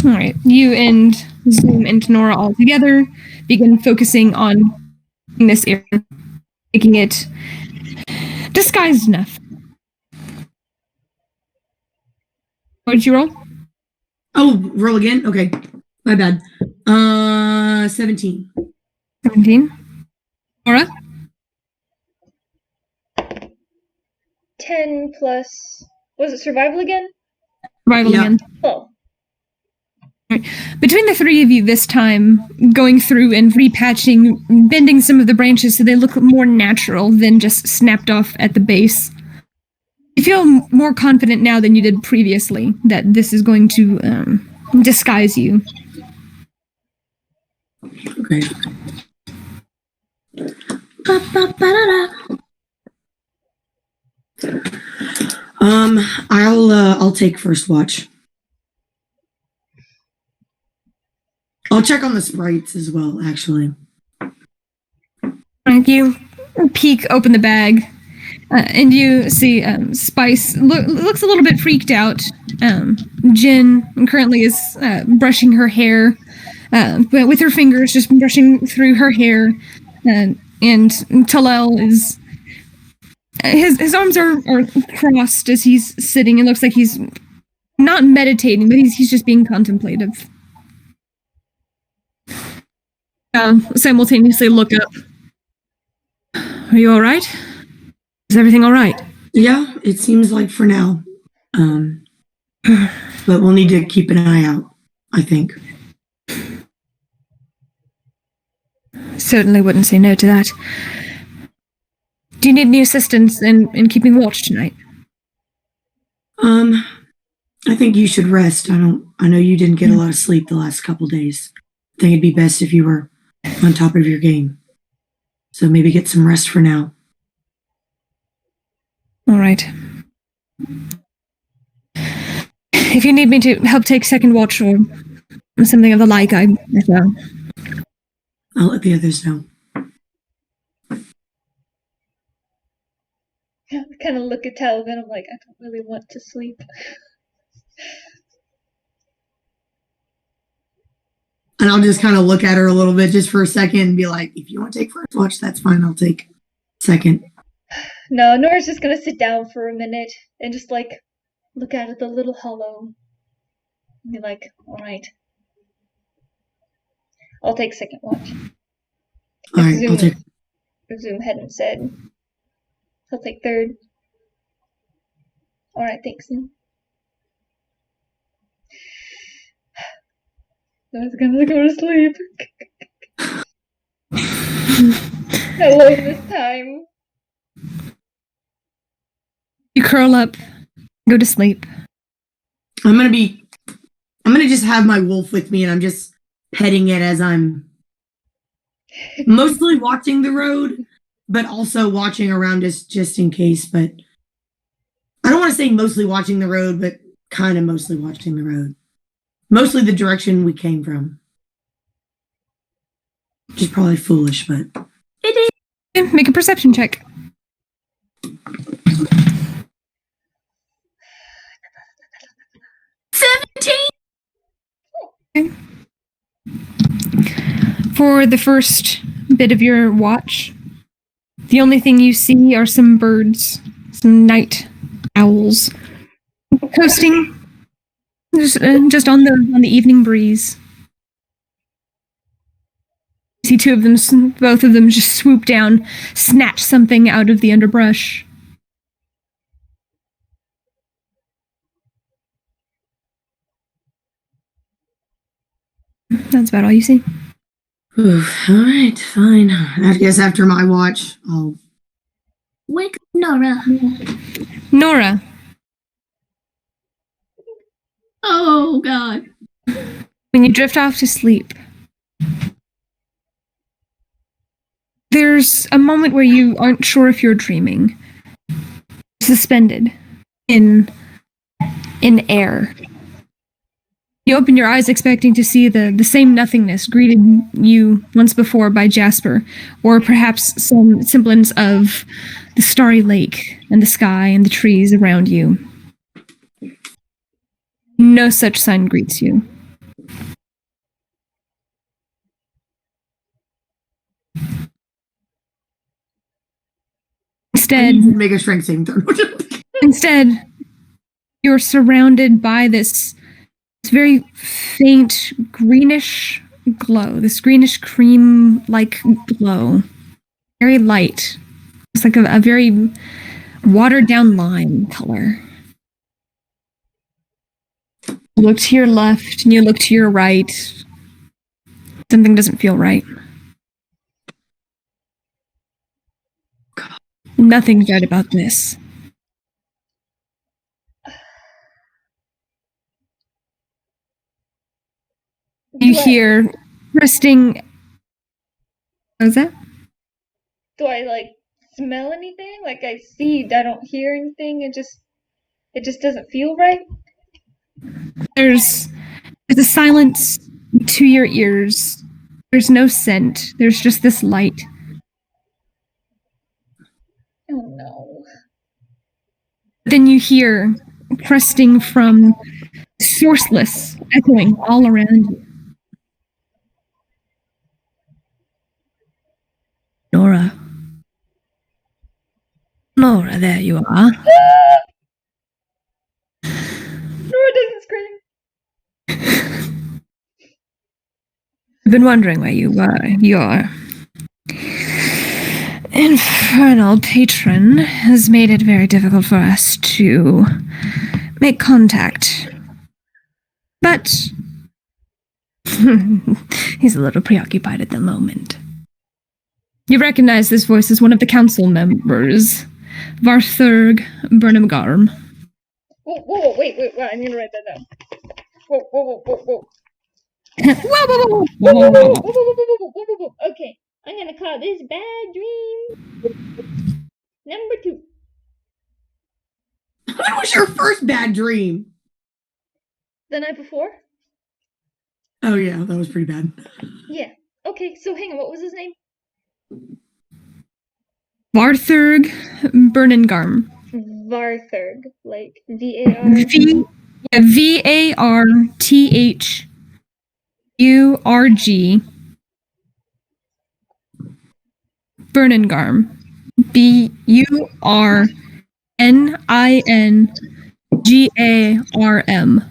All right. You and Zoom and Nora all together begin focusing on this area, making it disguised enough. What did you roll? Oh, roll again? Okay. My bad. 17. 17. Nora? 10 plus... Was it survival again? Survival again. Oh. Right. Between the three of you this time, going through and repatching, bending some of the branches so they look more natural than just snapped off at the base. You feel more confident now than you did previously that this is going to disguise you. Okay. I'll take first watch. I'll check on the sprites as well, actually. Thank you. Peek open the bag, and you see Spice looks a little bit freaked out. Jen currently is brushing her hair, but with her fingers, just brushing through her hair, and Talal is his arms are crossed as he's sitting. It looks like he's not meditating, but he's just being contemplative. Simultaneously look up. Are you all right? Is everything all right? Yeah, it seems like for now. But we'll need to keep an eye out, I think. Certainly wouldn't say no to that. Do you need any assistance in keeping watch tonight? I think you should rest. I know you didn't get a lot of sleep the last couple days. I think it'd be best if you were on top of your game. So maybe get some rest for now. All right. If you need me to help take second watch or something of the like, I will. I'll let the others know. I kind of look at Talavin. I'm like, I don't really want to sleep. And I'll just kind of look at her a little bit just for a second and be like, if you want to take first watch, that's fine. I'll take second. No, Nora's just gonna sit down for a minute and just like look out at the little hollow and be like, alright. I'll take second watch. Alright, I'll take. If Zoom hadn't said, I'll take third. Alright, thanks, Zoom. I was gonna go to sleep. Hello this time. You curl up, go to sleep. I'm gonna just have my wolf with me and I'm just petting it as I'm mostly watching the road, but also watching around us just in case. But I don't want to say mostly watching the road, but kind of mostly watching the road. Mostly the direction we came from. Which is probably foolish, but it is. Make a perception check. Okay. For the first bit of your watch, the only thing you see are some birds, some night owls, coasting just on the evening breeze. You see two of them, both of them just swoop down, snatch something out of the underbrush. That's about all you see. Oof, all right, fine. I guess after my watch, I'll wake up Nora. Nora. Oh, God. When you drift off to sleep, there's a moment where you aren't sure if you're dreaming. Suspended in air. You open your eyes expecting to see the same nothingness greeted you once before by Jasper, or perhaps some semblance of the starry lake and the sky and the trees around you. No such sign greets you. Make a strength saving throw. Instead, you're surrounded by this very faint greenish glow, this greenish cream-like glow. Very light. It's like a very watered-down lime color. You look to your left and you look to your right. Something doesn't feel right. Nothing's right about this. You hear resting. What was that? Do I like smell anything? Like I don't hear anything. It just doesn't feel right. There's a silence to your ears. There's no scent. There's just this light. Oh no. Then you hear cresting from sourceless, echoing all around you. Nora. Nora, there you are. Nora doesn't scream. I've been wondering where you were. Your infernal patron has made it very difficult for us to make contact But he's a little preoccupied at the moment. You recognize this voice as one of the council members, Varthurg Burnhamgarm. Whoa, wait, I need to write that down. Whoa. Whoa. Okay, I'm gonna call this bad dream number 2. What was your first bad dream? The night before? Oh yeah, that was pretty bad. Yeah. Okay, so hang on, what was his name? Varthurg Burnhamgarm. Varthurg, like V-A-R... V-A-R-T-H-U-R-G. Burnhamgarm. B-U-R-N-I-N-G-A-R-M.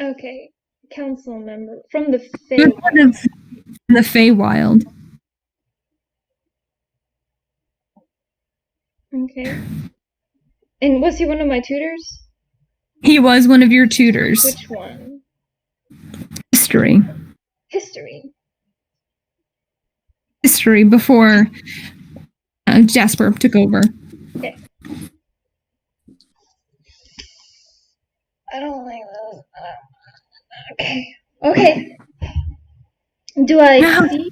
Okay, council member from the You're one of the Feywild. Okay. And was he one of my tutors? He was one of your tutors. Which one? History. History before Jasper took over. Okay. I don't like those. Okay. Do I see?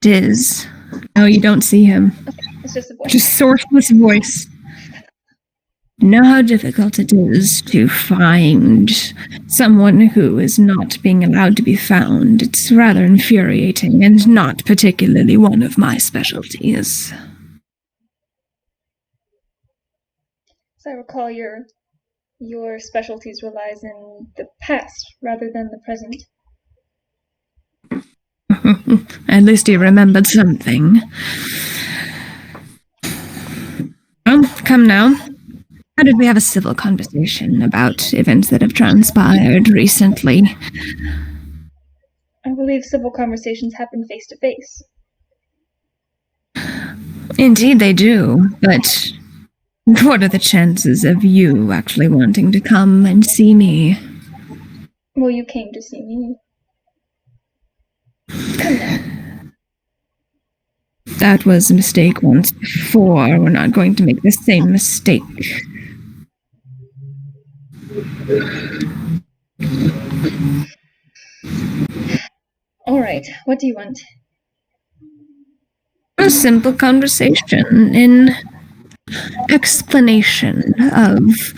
Diz. No, you don't see him. Okay, it's just a voice. Just sourceless voice. Know how difficult it is to find someone who is not being allowed to be found. It's rather infuriating and not particularly one of my specialties. As I recall, your specialties relies in the past rather than the present. At least he remembered something. Well, come now. How did we have a civil conversation about events that have transpired recently? I believe civil conversations happen face to face. Indeed they do, but what are the chances of you actually wanting to come and see me? Well, you came to see me. Come now. That was a mistake once before. We're not going to make the same mistake. Alright, what do you want? A simple conversation in explanation of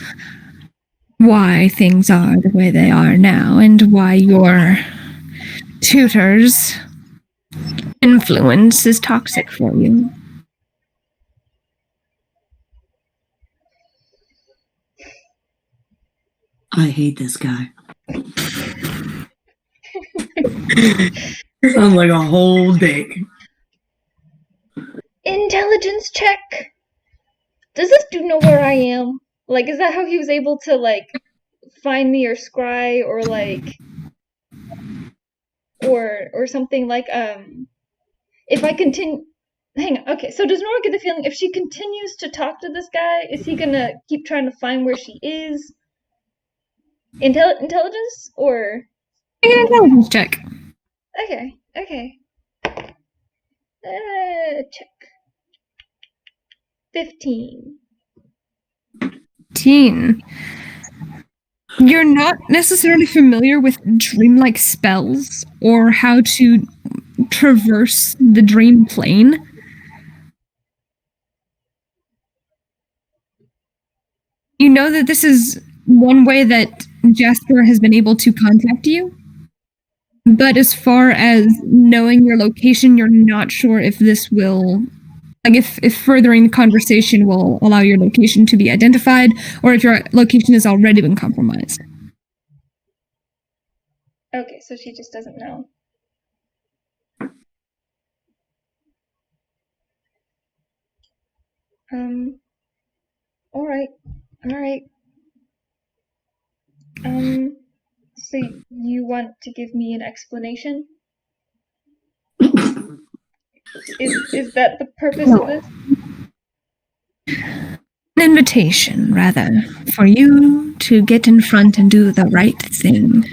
why things are the way they are now and why your tutor's influence is toxic for you. I hate this guy. Sounds like a whole day. Intelligence check! Does this dude know where I am? Like, is that how he was able to, like, find me or scry or, like... Or something like, if I continue... Hang on, okay, so does Nora get the feeling if she continues to talk to this guy, is he gonna keep trying to find where she is? Intelligence? Or... Make an intelligence check. Okay. Check. 15. You're not necessarily familiar with dreamlike spells or how to traverse the dream plane. You know that this is one way that Jasper has been able to contact you, but as far as knowing your location, you're not sure if this will... Like, if furthering the conversation will allow your location to be identified, or if your location has already been compromised. Okay, so she just doesn't know. Alright. So you want to give me an explanation? Is that the purpose of this? An invitation, rather, for you to get in front and do the right thing.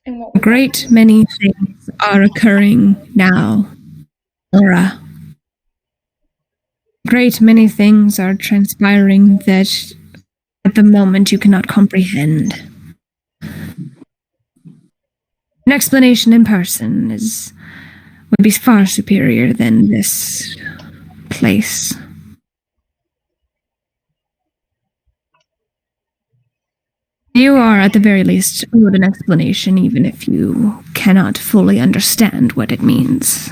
And what A great many things are occurring now, Nora. Great many things are transpiring that at the moment you cannot comprehend. An explanation in person would be far superior than this place. You are, at the very least, owed an explanation, even if you cannot fully understand what it means.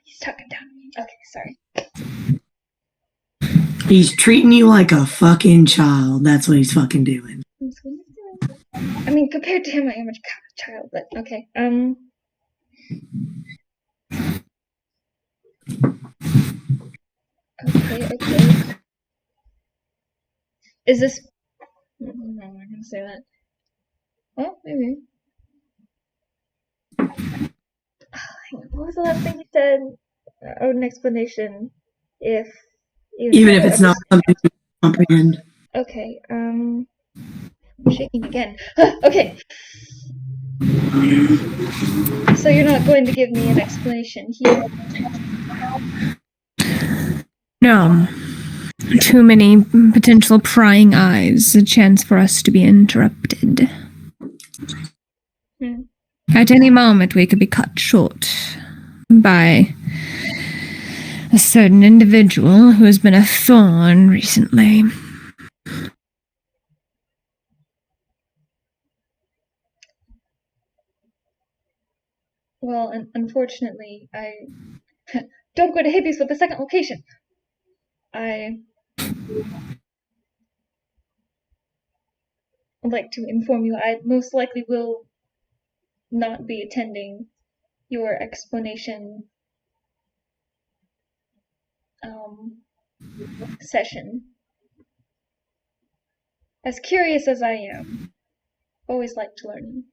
He's talking down to me. Okay, sorry. He's treating you like a fucking child. That's what he's fucking doing. I mean, compared to him, I am a child, but okay. Okay. Is this... No, I'm not gonna say that. Well, maybe. What was the last thing you said? An explanation, even if it's not something you comprehend. Okay, I'm shaking again. Okay. So you're not going to give me an explanation here? No. Too many potential prying eyes, a chance for us to be interrupted. At any moment, we could be cut short by a certain individual who has been a thorn recently. Well, unfortunately, I don't go to hippies with the second location. I would like to inform you I most likely will not be attending your explanation session. As curious as I am, always liked learning.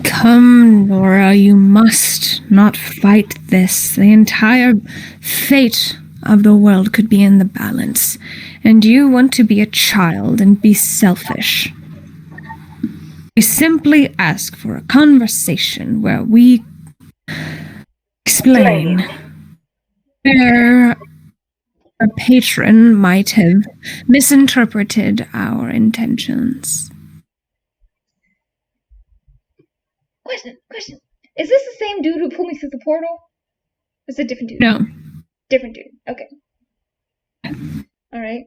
Come, Nora, you must not fight this. The entire fate of the world could be in the balance, and you want to be a child and be selfish. We simply ask for a conversation where we explain where our patron might have misinterpreted our intentions. Question. Is this the same dude who pulled me through the portal? Is it a different dude? No. Different dude. Okay. Alright.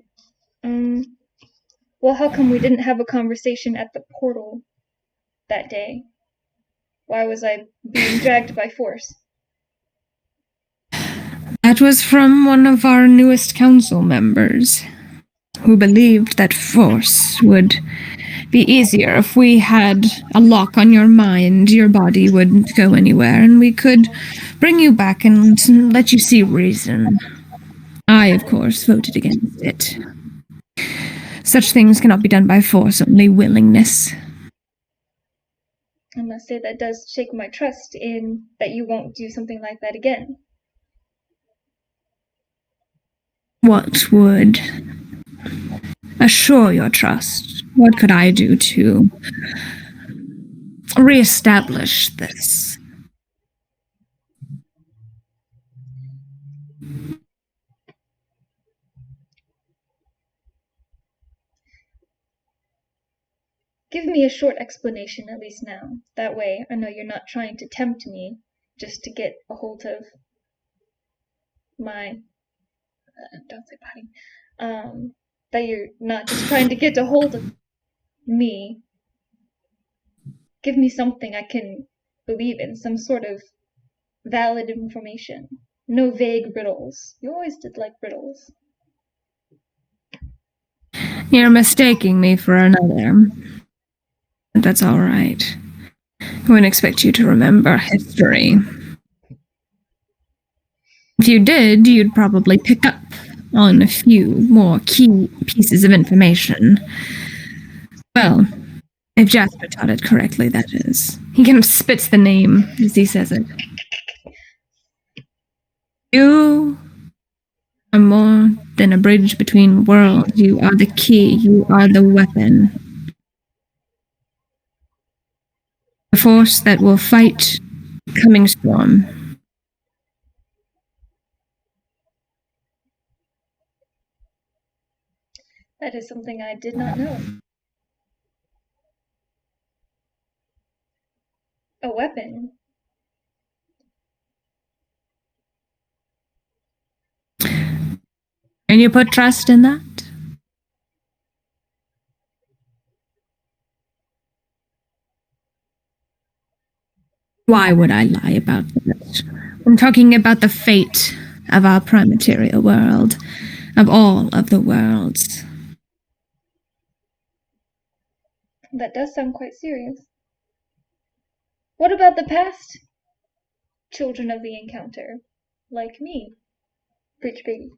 Well, how come we didn't have a conversation at the portal that day? Why was I being dragged by force? That was from one of our newest council members, who believed that force would be easier if we had a lock on your mind. Your body wouldn't go anywhere, and we could bring you back and let you see reason. I, of course, voted against it. Such things cannot be done by force, only willingness. I must say that does shake my trust in that you won't do something like that again. What would assure your trust? What could I do to reestablish this? Give me a short explanation, at least now. That way, I know you're not trying to tempt me just to get a hold of my... don't say body. That you're not just trying to get a hold of me. Give me something I can believe in, some sort of valid information. No vague riddles. You always did like riddles. You're mistaking me for another. That's all right. I wouldn't expect you to remember history. If you did, you'd probably pick up on a few more key pieces of information. Well, If Jasper taught it correctly, that is. He kind of spits the name as he says it. You are more than a bridge between worlds. You are the key. You are the weapon. The force that will fight the coming storm. That is something I did not know. A weapon? And you put trust in that? Why would I lie about that? I'm talking about the fate of our prime-material world, of all of the worlds. That does sound quite serious. What about the past children of the encounter? Like me. Preach baby.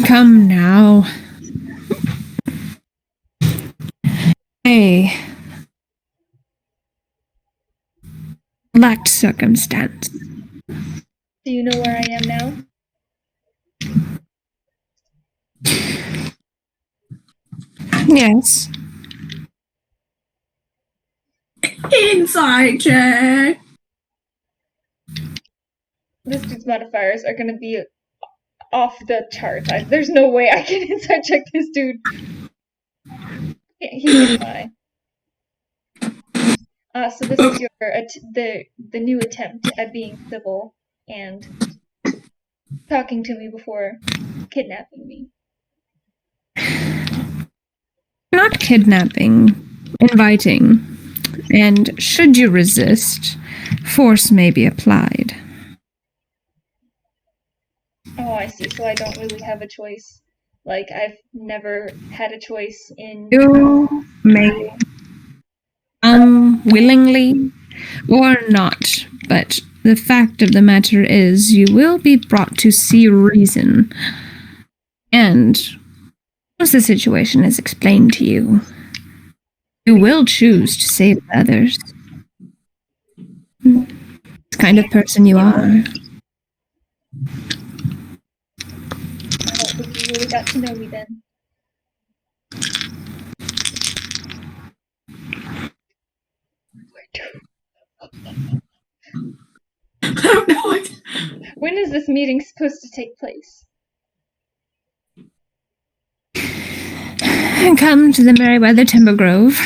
Come now. Hey. Lacked circumstance. Do you know where I am now? Yes. Inside check. This dude's modifiers are gonna be off the charts. There's no way I can inside check this dude. He wouldn't lie. So this is your the new attempt at being civil and talking to me before kidnapping me. Not kidnapping, inviting. And should you resist, force may be applied. Oh, I see. So I don't really have a choice. Like, I've never had a choice in... You may willingly or not, but the fact of the matter is you will be brought to see reason. And once the situation is explained to you, you will choose to save others. It's the kind of person you are. I don't think you really got to know me then. I don't know it. When is this meeting supposed to take place? Come to the Merryweather Timber Grove.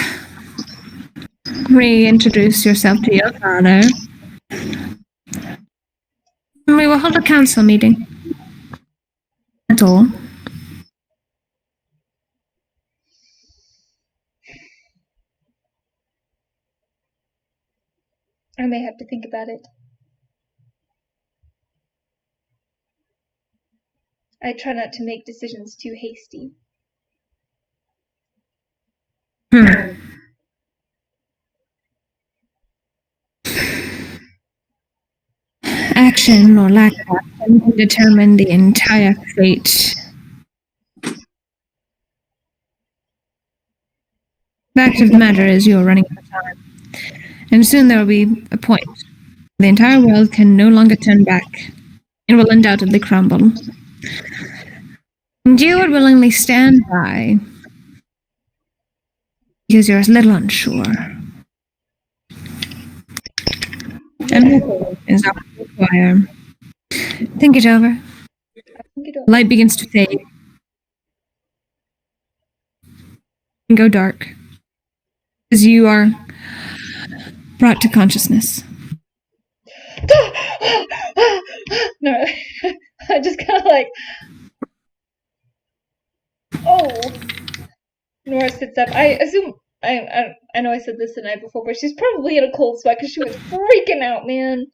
Reintroduce yourself to your father. We will hold a council meeting. That's all. I may have to think about it. I try not to make decisions too hasty. Action or lack of action can determine the entire fate. Fact of the matter is you are running out of time. And soon there will be a point. The entire world can no longer turn back. It will undoubtedly crumble. And you would willingly stand by because you're a little unsure. And is up to require. Think it over. The light begins to fade. And go dark. As you are brought to consciousness. No, I just kind of like, oh. Nora sits up. I assume, I know I said this the night before, but she's probably in a cold sweat because she was freaking out, man.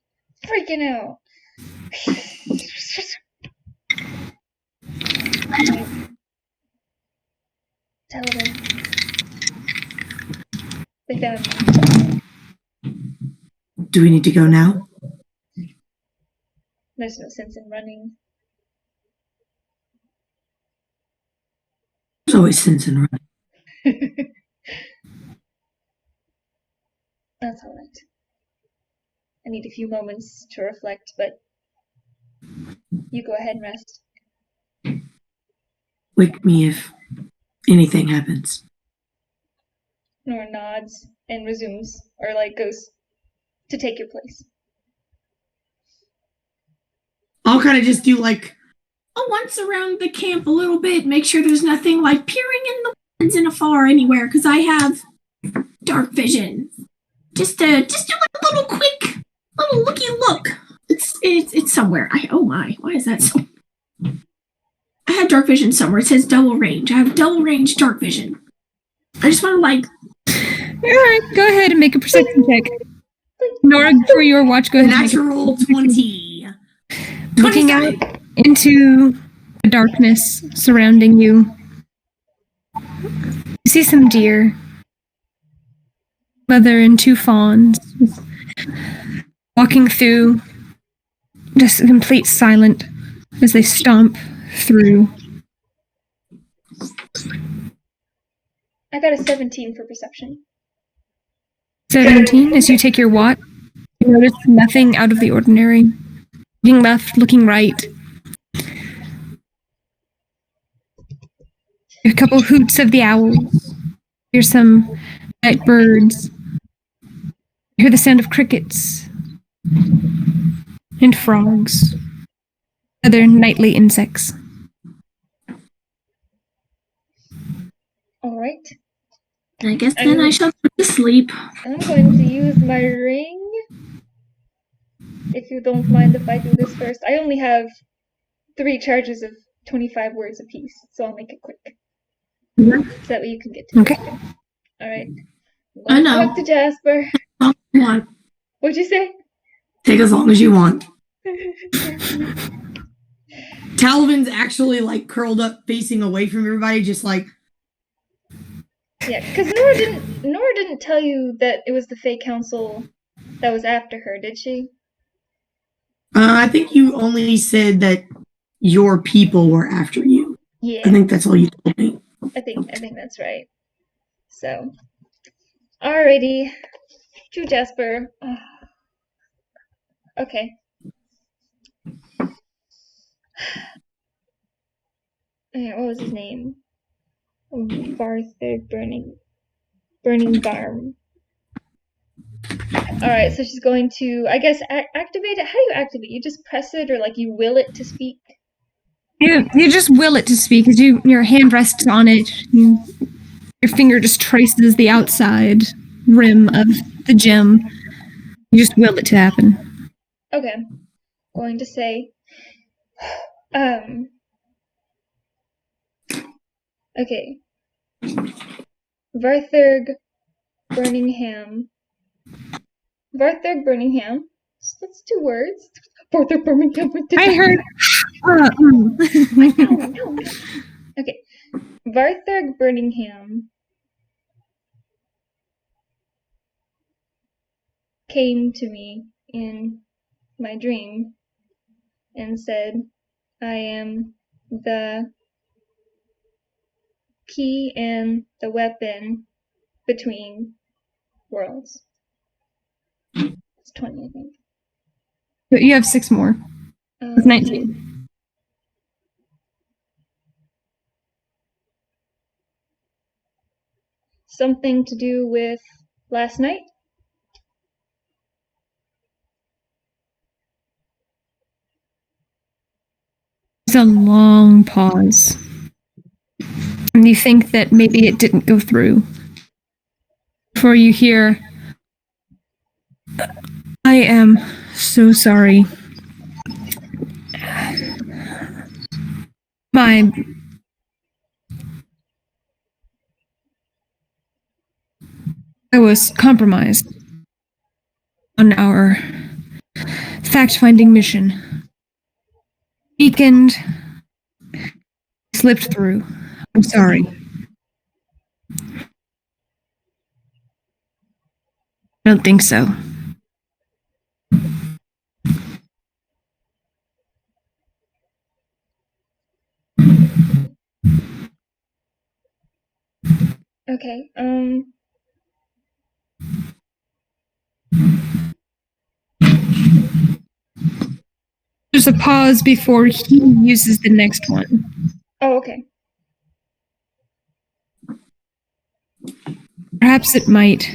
Freaking out. Talavin. They found me. Do we need to go now? There's no sense in running. There's always sense and run. That's all right. I need a few moments to reflect, but you go ahead and rest. Wake me if anything happens. Nora nods and resumes, or like goes to take your place. I'll kind of just do like once around the camp a little bit, make sure there's nothing like peering in the woods in afar anywhere, because I have dark vision. Just do like a little quick, little looky look. It's somewhere. Oh my, why is that so? I have dark vision somewhere. It says double range. I have double range dark vision. I just want to like. All right, go ahead and make a perception check. Nora, for your watch, go ahead. Natural 20. Looking out into the darkness surrounding you, you see some deer, mother and two fawns, walking through, just complete silent as they stomp through. I got a 17 for perception. 17, as you take your watch, you notice nothing out of the ordinary. Looking left, looking right. A couple hoots of the owls. Here's some night birds. You hear the sound of crickets and frogs. Other nightly insects. All right. I guess then I shall go to sleep. I'm going to use my ring. If you don't mind if I do this first. I only have 3 charges of 25 words apiece, so I'll make it quick. So that way you can get to Okay. it. Alright. I know. Talk to Jasper. Come on. What'd you say? take as long as you want. Talavin's actually like curled up facing away from everybody, just like. Yeah, because Nora didn't tell you that it was the Fey Council that was after her, did she? I think you only said that your people were after you. Yeah. I think that's all you told me. I think that's right. So, alrighty, to Jasper. Okay. What was his name? Barther Burning Barm. Alright, so she's going to, I guess, activate it. How do you activate? You just press it, or like you will it to speak? You just will it to speak as your hand rests on it. Your finger just traces the outside rim of the gem. You just will it to happen. Okay. Going to say, okay. Varthurg Burningham. That's 2 words. Varthurg Birmingham. I heard. No. Okay. Varthurg Burningham came to me in my dream and said, I am the key and the weapon between worlds. It's 20, I think. But you have 6 more. It's 19. Something to do with last night? There's a long pause. And you think that maybe it didn't go through. Before you hear, I am so sorry. I was compromised on our fact-finding mission. Weakened, slipped through. I'm sorry. I don't think so. Okay, There's a pause before he uses the next one. oh, okay. Perhaps it might.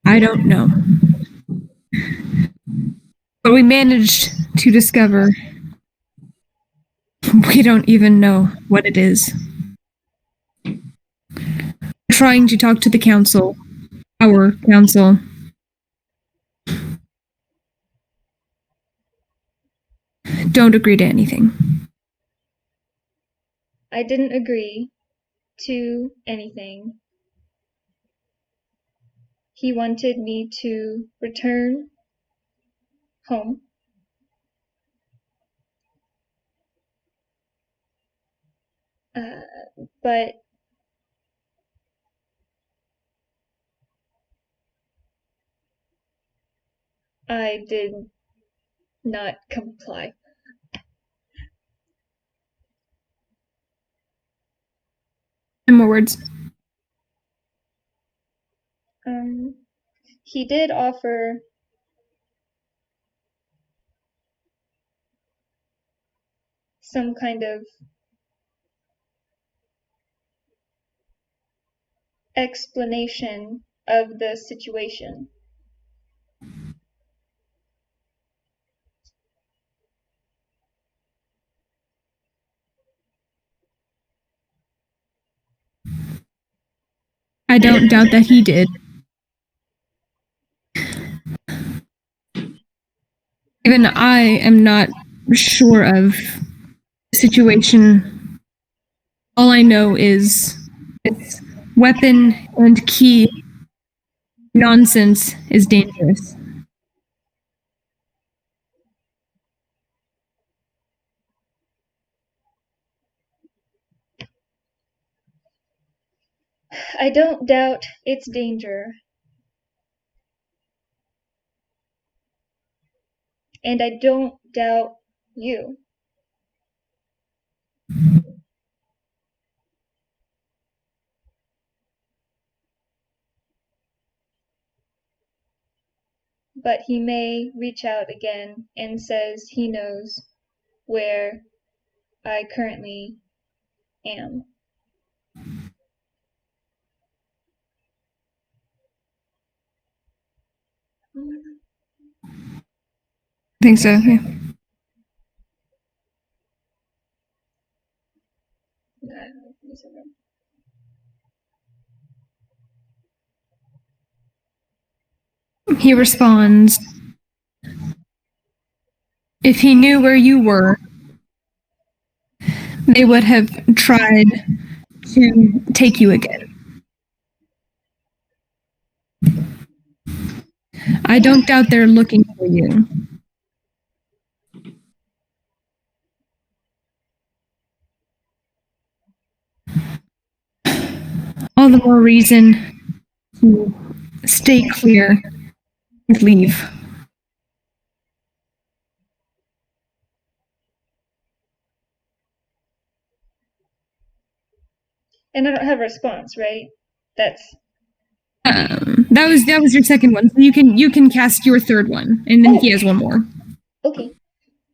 I don't know. But we managed to discover we don't even know what it is. We're trying to talk to the council, our council. Don't agree to anything. I didn't agree to anything. He wanted me to return home. But I did not comply. And more words. He did offer some kind of explanation of the situation. I don't doubt that he did. Even I am not sure of the situation. All I know is it's weapon and key nonsense is dangerous. I don't doubt its danger. And I don't doubt you. But he may reach out again and says he knows where I currently am. I think so, yeah. He responds, if he knew where you were, they would have tried to take you again. I don't doubt they're looking for you. All the more reason to stay clear and leave. And I don't have a response, right? That's that was your second one. So you can cast your third one, and then he has one more. okay.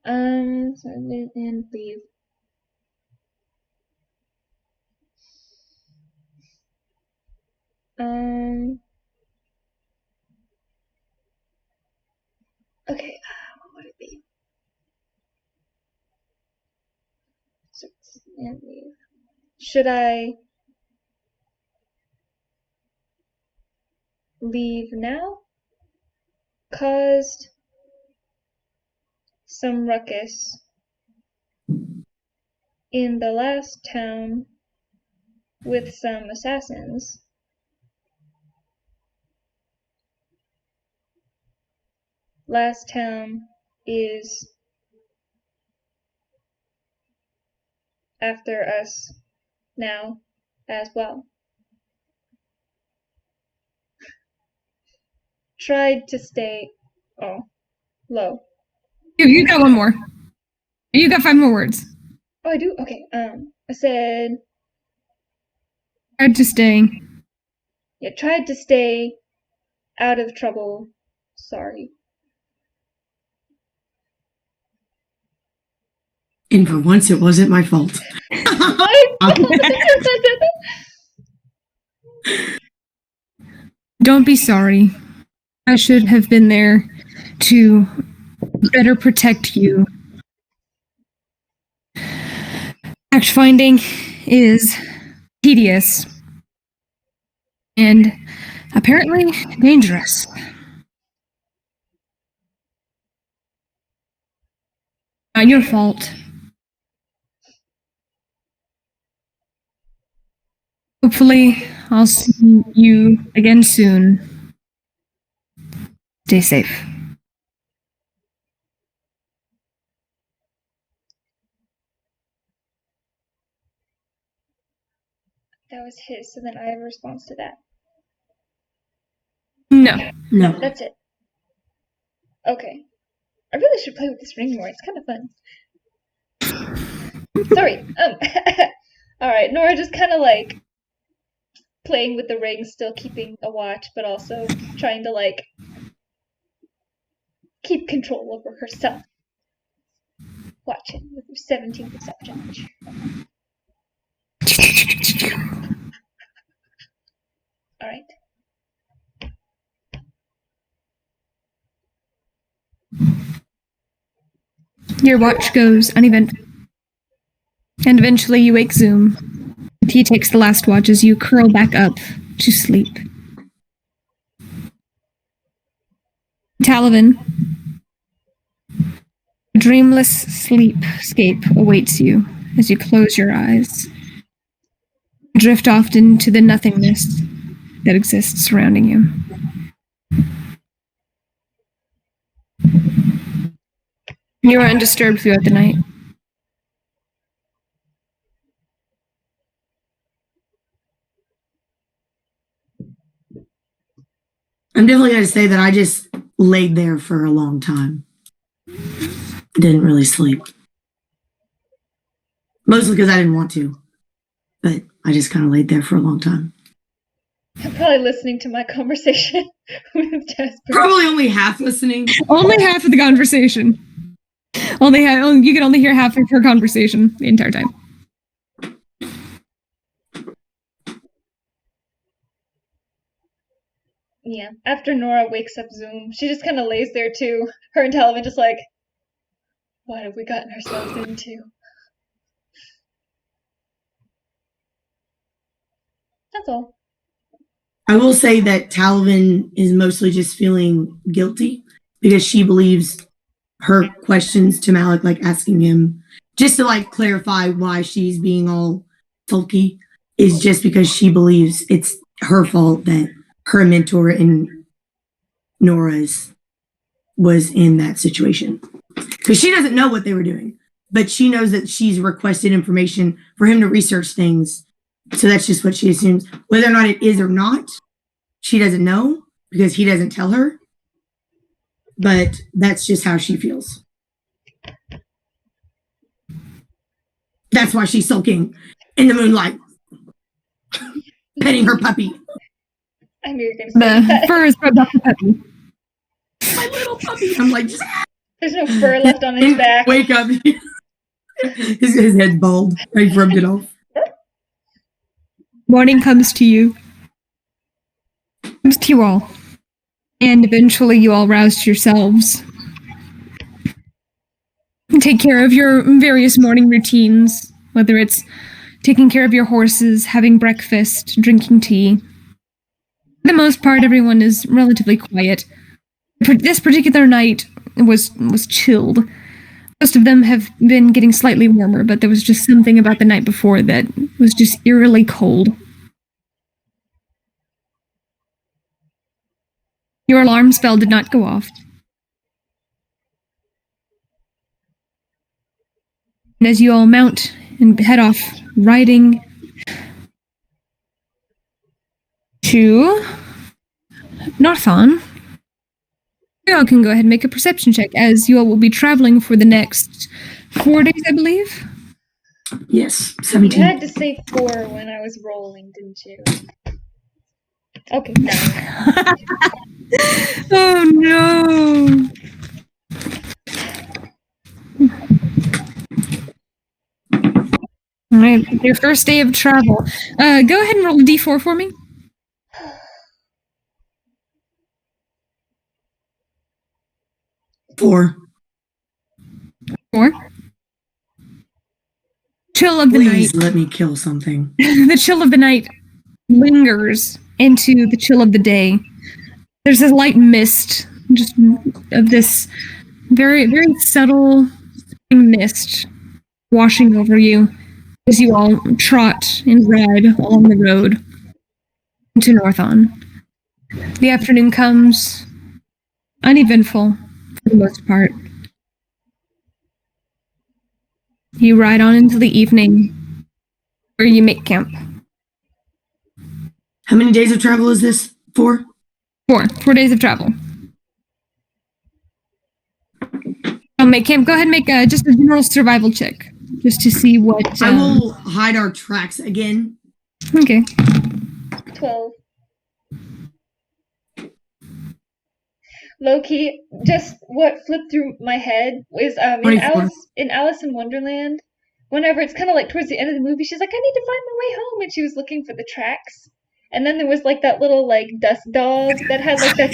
So and leave. Okay, what would it be? So, and leave. Should I leave now? Caused some ruckus in the last town with some assassins. Last town is after us now as well. Tried to stay low. You got one more. You got 5 more words. Oh, I do? Okay. I said, Hard to stay. you tried to stay out of trouble. Sorry. And for once, it wasn't my fault. Don't be sorry. I should have been there to better protect you. Fact finding is tedious and apparently dangerous. Not your fault. Hopefully, I'll see you again soon. Stay safe. That was his, so then I have a response to that. No. No. That's it. Okay. I really should play with this ring more. It's kind of fun. Sorry. Alright, Nora just kind of like playing with the ring, still keeping a watch, but also trying to like keep control over herself. Watching with her 17 perception. Alright. Your watch goes uneventful. And eventually you wake Zoom. He takes the last watch as you curl back up to sleep. Talavin. A dreamless sleepscape awaits you as you close your eyes. Drift off into the nothingness that exists surrounding you. You are undisturbed throughout the night. I'm definitely going to say that I just laid there for a long time. Didn't really sleep. Mostly because I didn't want to. But I just kind of laid there for a long time. I'm probably listening to my conversation with Jasper. Probably only half listening. Only half of the conversation. You can only hear half of her conversation the entire time. Yeah. After Nora wakes up Zoom, she just kind of lays there too. Her and Talavin just like, what have we gotten ourselves into? That's all. I will say that Talavin is mostly just feeling guilty because she believes her questions to Malik, like asking him just to like clarify why she's being all sulky, is just because she believes it's her fault that her mentor in Nora's was in that situation. Because she doesn't know what they were doing, but she knows that she's requested information for him to research things. So that's just what she assumes. Whether or not it is or not, she doesn't know because he doesn't tell her. But that's just how she feels. That's why she's sulking in the moonlight, petting her puppy. I knew you were going to say The that. fur is rubbed off the puppy. My little puppy. I'm like, just There's no fur left on his back. wake up. his head's bald. I rubbed it off. Morning comes to you. Comes to you all. And eventually you all rouse yourselves. Take care of your various morning routines, whether it's taking care of your horses, having breakfast, drinking tea. For the most part, everyone is relatively quiet. This particular night was chilled. Most of them have been getting slightly warmer, but there was just something about the night before that was just eerily cold. Your alarm spell did not go off. And as you all mount and head off, riding to Northon, you all can go ahead and make a perception check, as you all will be traveling for the next 4 days, I believe. Yes, You 17. had to say 4 when I was rolling, didn't you? Okay, 9. Oh no! All right, your first day of travel. Go ahead and roll a d4 for me. 4. 4. Chill of the Please night. let me kill something. The chill of the night lingers into the chill of the day. There's a light mist, just of this very, very subtle mist washing over you as you all trot and ride along the road to Northon. The afternoon comes uneventful for the most part. You ride on into the evening, where you make camp. How many days of travel is this for? 4 days of travel. I'll make camp. Go ahead and make just a general survival check, just to see what. I will hide our tracks again. Okay. 12. Low-key, just what flipped through my head was in 24. Alice in Wonderland, whenever it's kind of like towards the end of the movie, she's like, I need to find my way home, and she was looking for the tracks. And then there was like that little like dust dog that had like that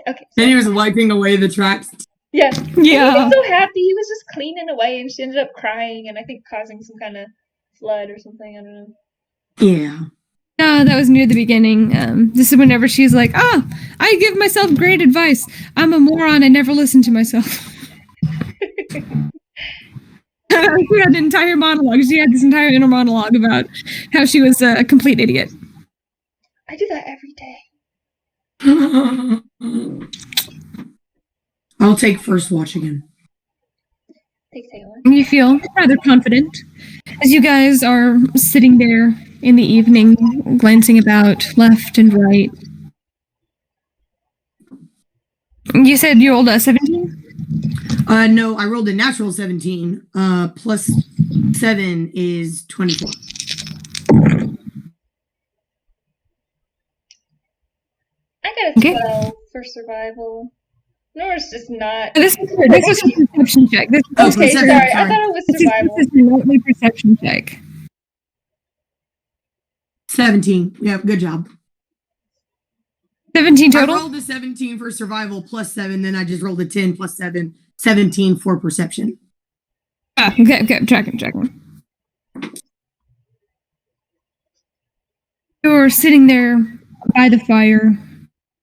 okay. And he was wiping away the tracks. Yeah. Yeah. He was so happy. He was just cleaning away, and she ended up crying and I think causing some kind of flood or something. I don't know. Yeah. No, that was near the beginning. This is whenever she's like, I give myself great advice. I'm a moron. I never listen to myself. She had an entire monologue. She had this entire inner monologue about how she was a complete idiot. I do that every day. I'll take first watch again. Take one. You feel rather confident as you guys are sitting there in the evening, glancing about left and right. You said you rolled a 17? No, I rolled a natural 17. Plus 7 is 24. I got a 12 for survival. Nora's just not. This is a perception check. Okay, sorry. I thought it was survival. This is remotely perception check. 17. Yep, good job. 17 total? I rolled a 17 for survival plus 7, then I just rolled a 10 plus 7, 17 for perception. Okay, tracking. You're sitting there by the fire,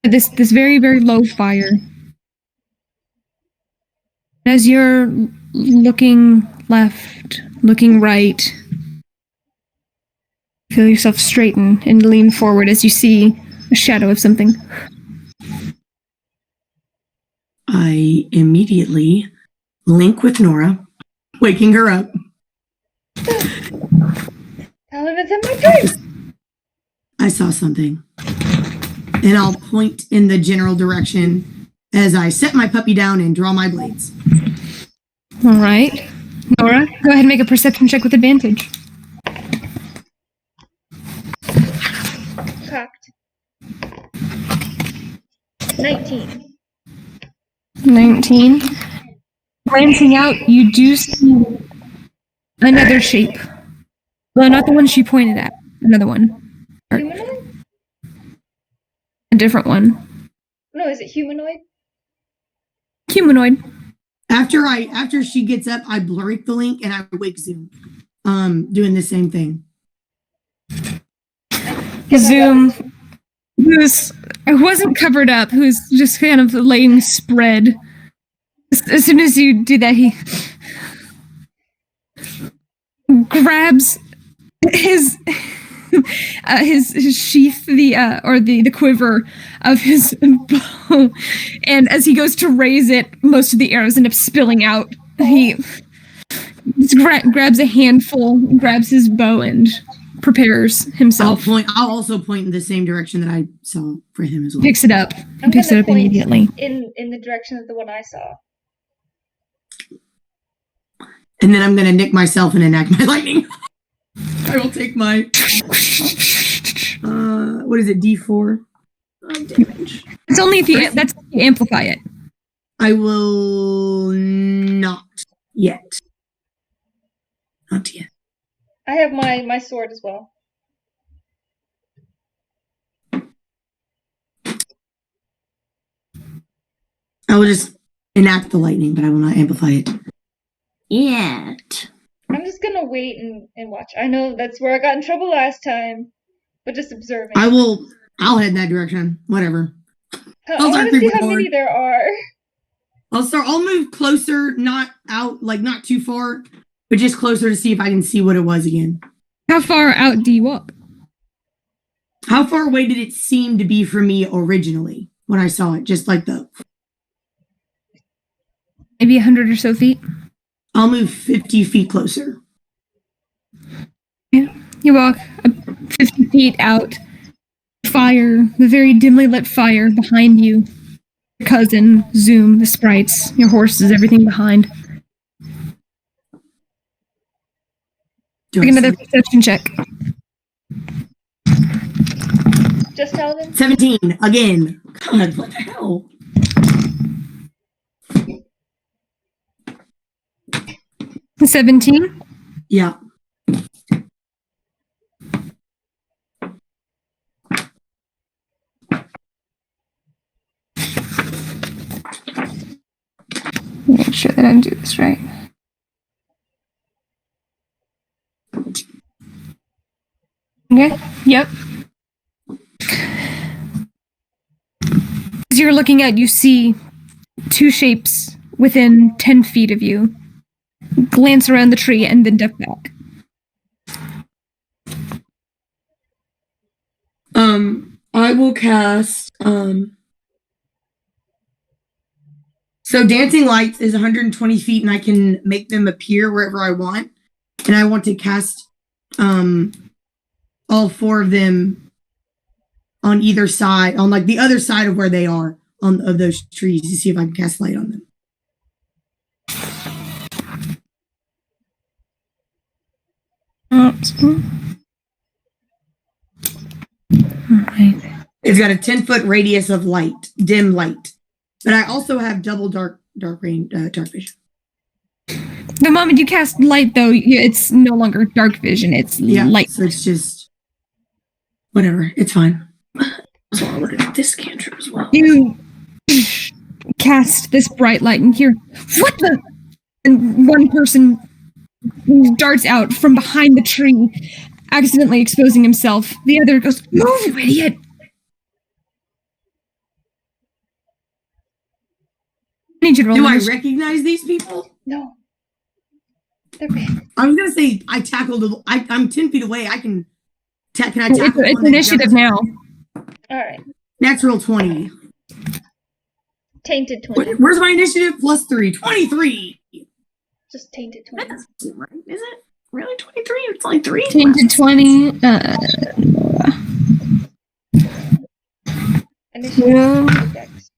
this very, very low fire. As you're looking left, looking right, feel yourself straighten and lean forward as you see a shadow of something. I immediately link with Nora, waking her up. Talavin's in my dream. I saw something. And I'll point in the general direction as I set my puppy down and draw my blades. All right. Nora, go ahead and make a perception check with advantage. Cocked. 19. 19. Glancing out, you do see another shape. Well, not the one she pointed at. Another one. Humanoid? A different one. No, is it humanoid? Humanoid. After she gets up, I break the link and I wake Zoom. Doing the same thing. Zoom, who wasn't covered up, who's just kind of laying spread. As soon as you do that, he grabs his sheath, the quiver of his bow, and as he goes to raise it, most of the arrows end up spilling out. He just grabs a handful, grabs his bow, and prepares himself. I'll also point in the same direction that I saw for him as well. Picks it up. I'm Picks it gonna up point immediately. in the direction of the one I saw. And then I'm going to nick myself and enact my lightning. I will take my, what is it, D4 damage. It's only if you amplify it. I will not yet. Not yet. I have my sword as well. I will just enact the lightning, but I will not amplify it. Yet. I'm just gonna wait and watch. I know that's where I got in trouble last time, but just observing. I'll head in that direction. Whatever. I want to see how many there are. I'll move closer, not out, like not too far, but just closer to see if I can see what it was again. How far out do you walk? How far away did it seem to be from me originally when I saw it? Just like maybe 100 or so feet? I'll move 50 feet closer. Yeah. You walk 50 feet out. Fire, the very dimly lit fire behind you. Your cousin, Zoom, the sprites, your horses, everything behind. Make another perception check. Just Talavin? 17, again. God, what the hell? The 17? Yeah. Make sure that I do this right. Okay. Yep. As you're looking at, you see two shapes within 10 feet of you. Glance around the tree and then duck back. I will cast, so Dancing Lights is 120 feet and I can make them appear wherever I want. And I want to cast, all four of them on either side, on like the other side of where they are of those trees to see if I can cast light on them. Right. It's got a 10-foot radius of light, dim light. But I also have double dark vision. The moment you cast light, though, it's no longer dark vision. It's light. So it's just whatever. It's fine. So I'll look at this cantrip as well. You cast this bright light and hear, what the? And one person darts out from behind the tree, accidentally exposing himself. The other goes, move, you idiot! I need you to roll. Do I recognize these people? No. They're big. I was gonna say I tackled. I'm 10 feet away. I can. Can I tackle? It's initiative now. Alright. Natural 20. Tainted 20. Where's my initiative? +3. 23. Just tainted That 20. doesn't seem right. Is it really 23? It's only 3. Tainted 20. Initiative. Dex.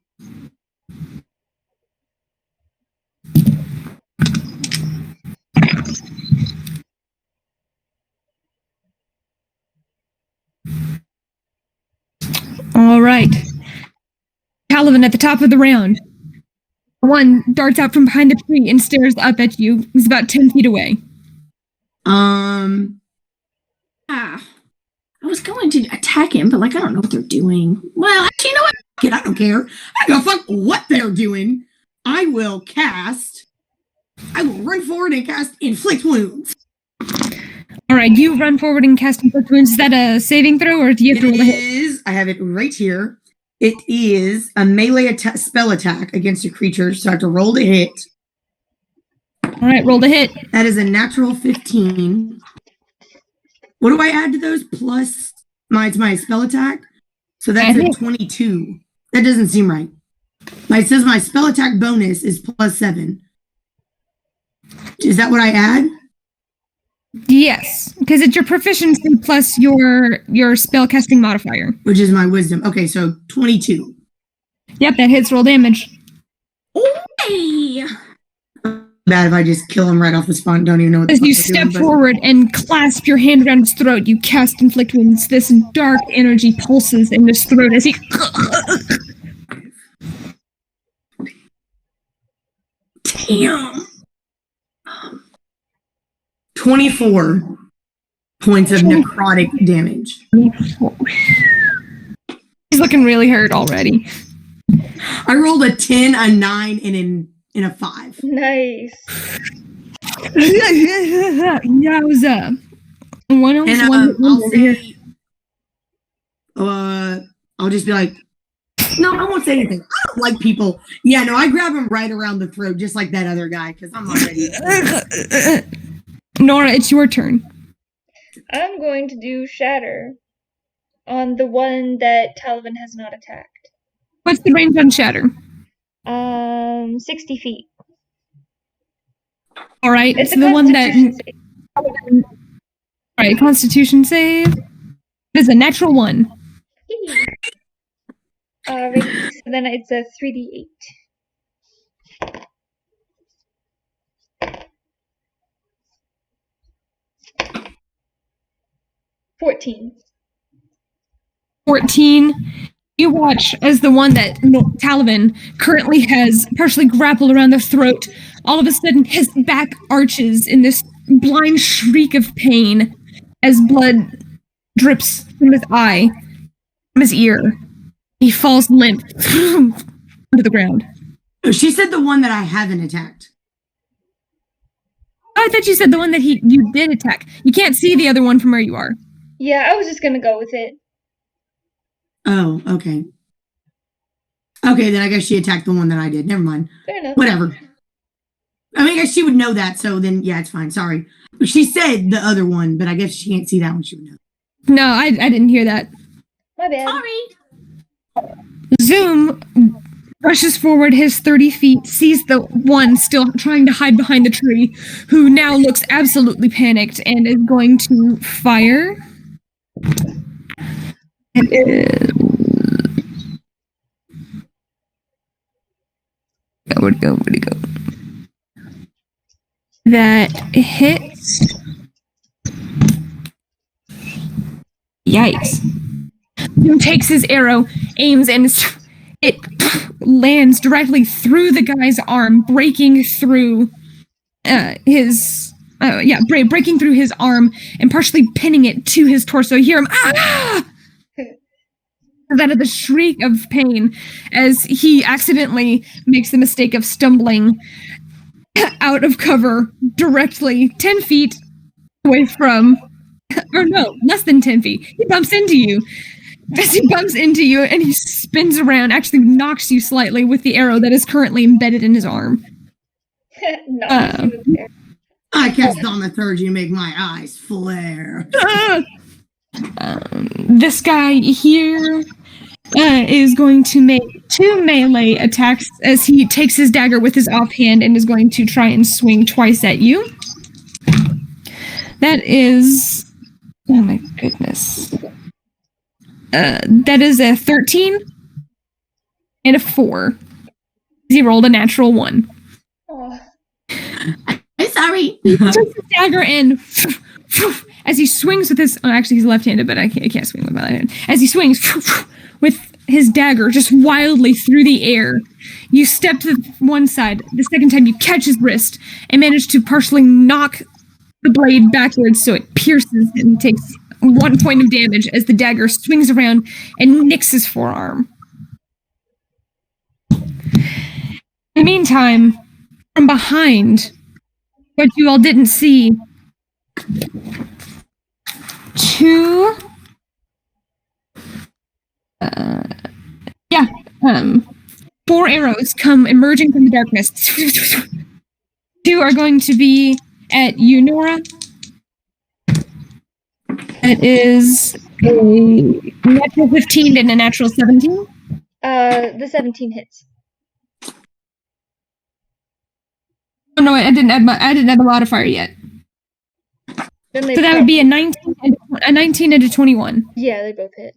All right. Talavin at the top of the round. One darts out from behind a tree and stares up at you. He's about 10 feet away. I was going to attack him, but I don't know what they're doing. Well, actually, you know what? I don't care. I don't fuck what they're doing. I will run forward and cast Inflict Wounds. All right, you run forward and cast Inflict Wounds. Is that a saving throw, or do you have to roll a hit? I have it right here. It is a melee spell attack against a creature, so I have to roll to hit. All right, roll the hit. That is a natural 15. What do I add to those? Plus my spell attack? So that's a 22. That doesn't seem right. It says my spell attack bonus is +7. Is that what I add? Yes, because it's your proficiency plus your spell casting modifier. Which is my wisdom. Okay, so 22. Yep, that hits. Roll damage. Hey! bad if I just kill him right off the spot and don't even know what the As fuck you we're step doing, but- forward and clasp your hand around his throat, you cast Inflict Wounds. This dark energy pulses in his throat as he... Damn. 24 points of necrotic damage. He's looking really hurt already. I rolled a 10, a 9, and a 5. Nice. Yowza. One else, And one I'll over here. say, I'll just be like, no, I won't say anything. I don't like people. Yeah, no, I grab him right around the throat, just like that other guy, because I'm already. Nora, it's your turn. I'm going to do Shatter on the one that Talavin has not attacked. What's the range on Shatter? 60 feet. All right, It's so a the one that... Constitution save. All right, Constitution save. It is a natural 1. Alrighty, so then it's a 3d8. 14. 14. You watch as the one that Talavin currently has partially grappled around the throat. All of a sudden, his back arches in this blind shriek of pain as blood drips from his eye, from his ear. He falls limp onto the ground. She said the one that I haven't attacked. Oh, I thought you said the one that you did attack. You can't see the other one from where you are. Yeah, I was just gonna go with it. Oh, okay. Okay, then I guess she attacked the one that I did. Never mind. Fair enough. Whatever. I mean, I guess she would know that, so then, yeah, it's fine. Sorry. She said the other one, but I guess she can't see that one. She would know. No, I didn't hear that. My bad. Sorry. Zoom rushes forward his 30 feet, sees the one still trying to hide behind the tree, who now looks absolutely panicked and is going to fire. Where'd it go? That hits. Yikes. He takes his arrow, aims, and it lands directly through the guy's arm, breaking through breaking through his arm and partially pinning it to his torso. You hear him, ah! That of the shriek of pain as he accidentally makes the mistake of stumbling out of cover directly 10 feet away from, or no, less than 10 feet. He bumps into you. As he bumps into you and he spins around, actually knocks you slightly with the arrow that is currently embedded in his arm. I cast Thaumaturgy to make my eyes flare. This guy here is going to make 2 melee attacks as he takes his dagger with his offhand and is going to try and swing twice at you. That is... Oh my goodness. That is a 13 and a 4. He rolled a natural 1. Oh. I'm sorry. He takes his dagger and as he swings with his... Oh, actually, he's left-handed, but I can't swing with my left hand. As he swings with his dagger just wildly through the air, you step to one side. The second time, you catch his wrist and manage to partially knock the blade backwards so it pierces him. He takes 1 point of damage as the dagger swings around and nicks his forearm. In the meantime, from behind, what you all didn't see, 2 4 arrows come emerging from the darkness. 2 are going to be at you, Nora. It is a natural 15 and a natural 17. The 17 hits. Oh no, I didn't add the modifier yet. Then they So that both- would be a 19 and a 21. Yeah, they both hit.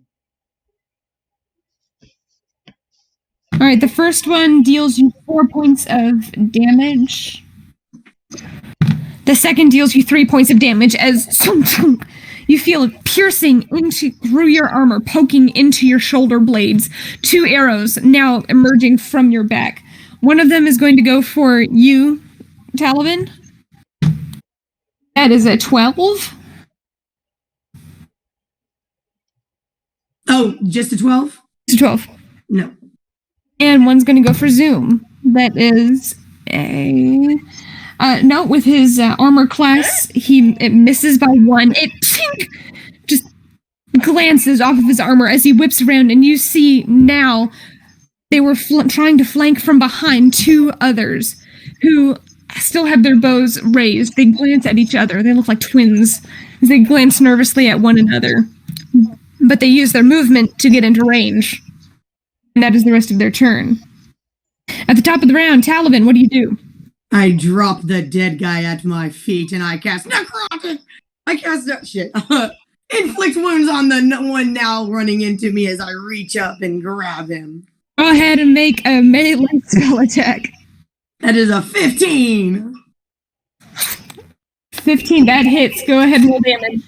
All right, the first one deals you 4 points of damage. The second deals you 3 points of damage as you feel it piercing through your armor, poking into your shoulder blades. 2 arrows now emerging from your back. One of them is going to go for you, Talavin. That is a 12. Oh, just a 12? It's a 12. No. And one's going to go for Zoom. That is a... no, with his armor class, it misses by 1. It just glances off of his armor as he whips around, and you see now they were trying to flank from behind 2 others who still have their bows raised. They glance at each other. They look like twins as they glance nervously at one another. But they use their movement to get into range. And that is the rest of their turn. At the top of the round, Talavin, what do you do? I drop the dead guy at my feet and I cast necrotic. I cast that shit. Inflict wounds on the one now running into me as I reach up and grab him. Go ahead and make a melee spell attack. That is a 15. 15, that hits. Go ahead and roll damage.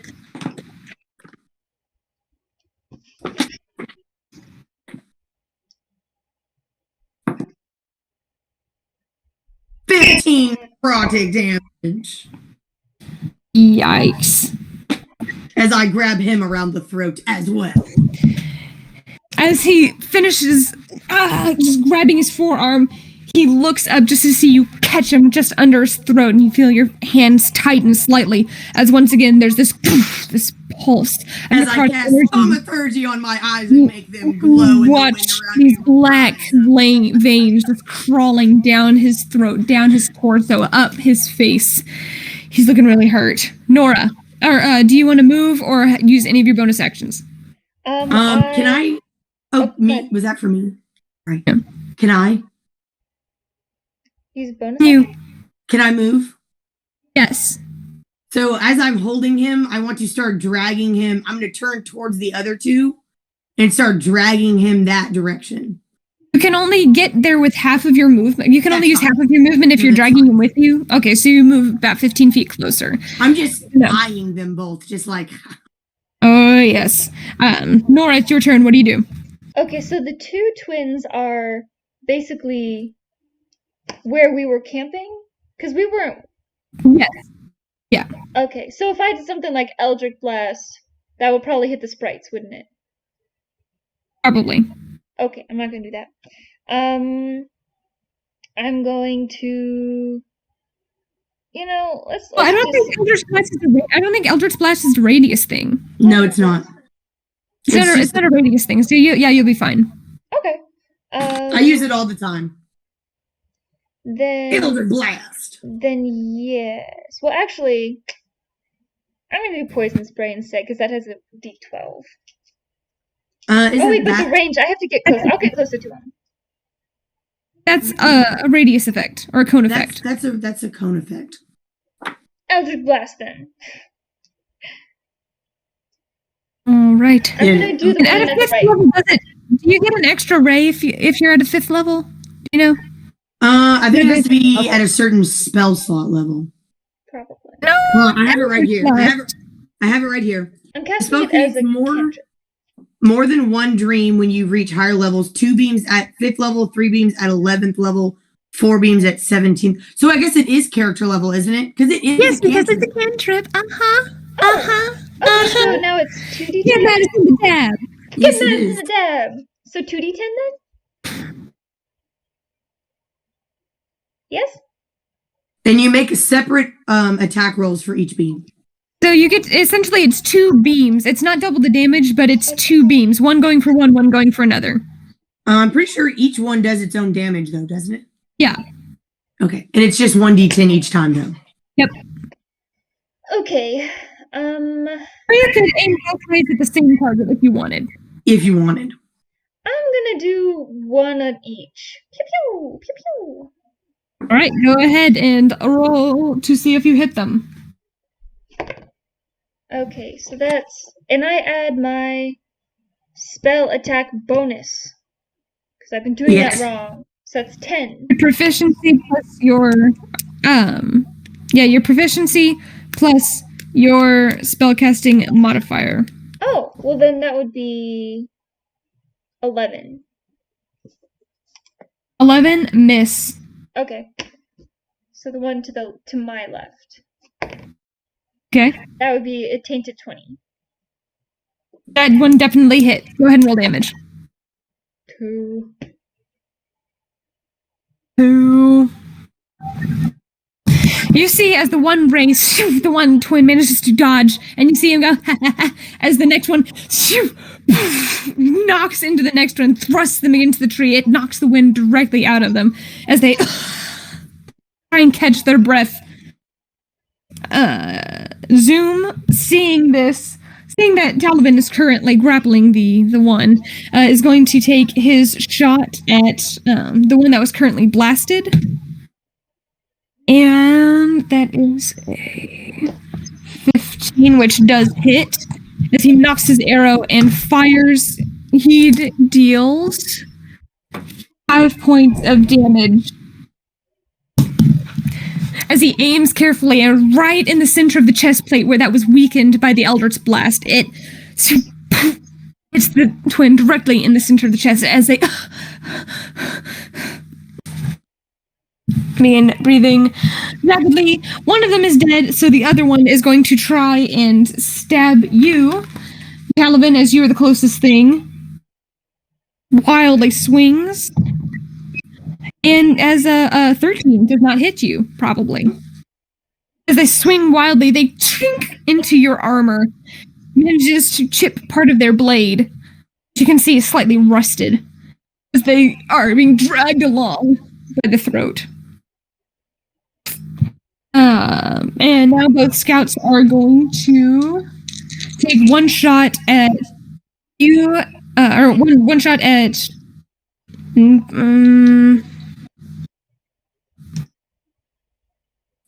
Necrotic damage. Yikes. As I grab him around the throat as well. As he finishes just grabbing his forearm, he looks up just to see you catch him just under his throat, and you feel your hands tighten slightly as once again there's this pulse. And as I cast thaumaturgy on my eyes and make them glow. Watch these black veins just crawling down his throat, down his torso, up his face. He's looking really hurt. Nora, do you want to move or use any of your bonus actions? Can I? Oh, me. Was that for me? Right. Yeah. Can I? Use bonus. Can I move? Yes. So as I'm holding him, I want to start dragging him. I'm going to turn towards the other 2 and start dragging him that direction. You can only get there with half of your movement. You can only use half of your movement if you're dragging him with you. Okay, so you move about 15 feet closer. I'm just eyeing them both, just like... Oh, yes. Nora, it's your turn. What do you do? Okay, so the 2 twins are basically where we were camping? Because we weren't... Yes. Yeah. Okay, so if I did something like Eldritch Blast, that would probably hit the sprites, wouldn't it? Probably. Okay, I'm not going to do that. I'm going to... let's I don't think Eldritch Blast is a radius thing. No, it's not. It's not a radius thing. So you'll be fine. Okay. I use it all the time. Then Eldritch Blast. Then yes. Well, actually, I'm gonna do Poison Spray instead because that has a D12. But the range. I have to get close. I'll get closer to him. That's a radius effect or a cone effect. That's a cone effect. Eldritch Blast then. All right. I'm gonna do the at a 5th level, do you get an extra ray if you're at a 5th level? Do you know? I think it has to be at a certain spell slot level. Probably. No, I have it right here. I have it right here. I'm casting it as a more than 1 dream when you reach higher levels. 2 beams at 5th level, 3 beams at 11th level, 4 beams at 17th. So I guess it is character level, isn't it? Because it is. Yes, because it's a cantrip. So now it's 2d10. Get that in the dab. Yes, Get it that in is. the dab. So 2d10 then? Yes? And you make a separate attack rolls for each beam. So you get, essentially it's 2 beams. It's not double the damage, but it's 2 beams. One going for one going for another. I'm pretty sure each one does its own damage though, doesn't it? Yeah. Okay. And it's just 1d10 each time though. Yep. Okay. Or you could aim both ways at the same target if you wanted. If you wanted. I'm gonna do 1 of each. Pew pew! Pew pew! Alright, go ahead and roll to see if you hit them. Okay, so that's... And I add my spell attack bonus. Because I've been doing that wrong. So that's 10. Your proficiency plus your Yeah, your proficiency plus your spellcasting modifier. Oh, well then that would be 11. 11, miss. Okay. So the one to my left. Okay. That would be a tainted 20. That one definitely hit. Go ahead and roll damage. 2. 2. You see as the one ray, the one twin manages to dodge, and you see him go, as the next one knocks into the next one, thrusts them into the tree. It knocks the wind directly out of them as they try and catch their breath. Zoom, seeing that Talavin is currently grappling the one, is going to take his shot at the one that was currently blasted. And that is a 15, which does hit. As he knocks his arrow and fires, he deals 5 points of damage. As he aims carefully and right in the center of the chest plate where that was weakened by the Eldritch Blast, it hits the twin directly in the center of the chest as they begin breathing rapidly. One of them is dead, so the other one is going to try and stab you, Talavin, as you are the closest thing. Wildly swings. And as a 13 does not hit you, probably. As they swing wildly, they chink into your armor, manages to chip part of their blade, which you can see is slightly rusted, as they are being dragged along by the throat. And now both scouts are going to take one shot at you, or one shot at. Do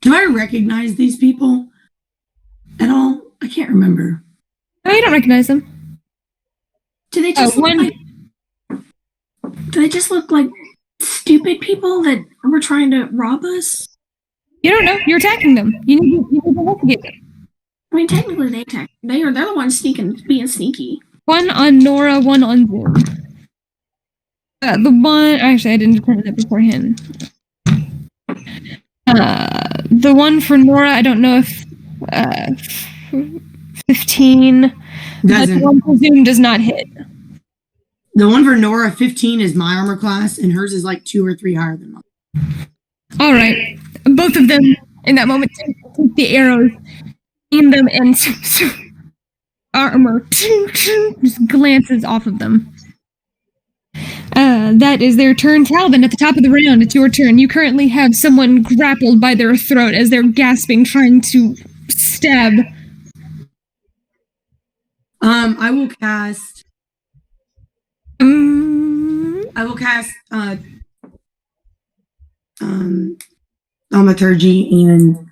I recognize these people at all? I can't remember. No, you don't recognize them. Do they just do they just look like stupid people that were trying to rob us? You don't know. You're attacking them. You need to investigate them. I mean, technically they attack. They're the ones being sneaky. One on Nora, one on Zoom. The one... Actually, I didn't determine that beforehand. The one for Nora, I don't know if 15. But the one for Zoom does not hit. The one for Nora, 15, is my armor class, and hers is like 2 or 3 higher than mine. All right. Both of them, in that moment, take the arrows, aim them, and armor just glances off of them. That is their turn. Talavin, at the top of the round, it's your turn. You currently have someone grappled by their throat as they're gasping, trying to stab. I will cast thaumaturgy and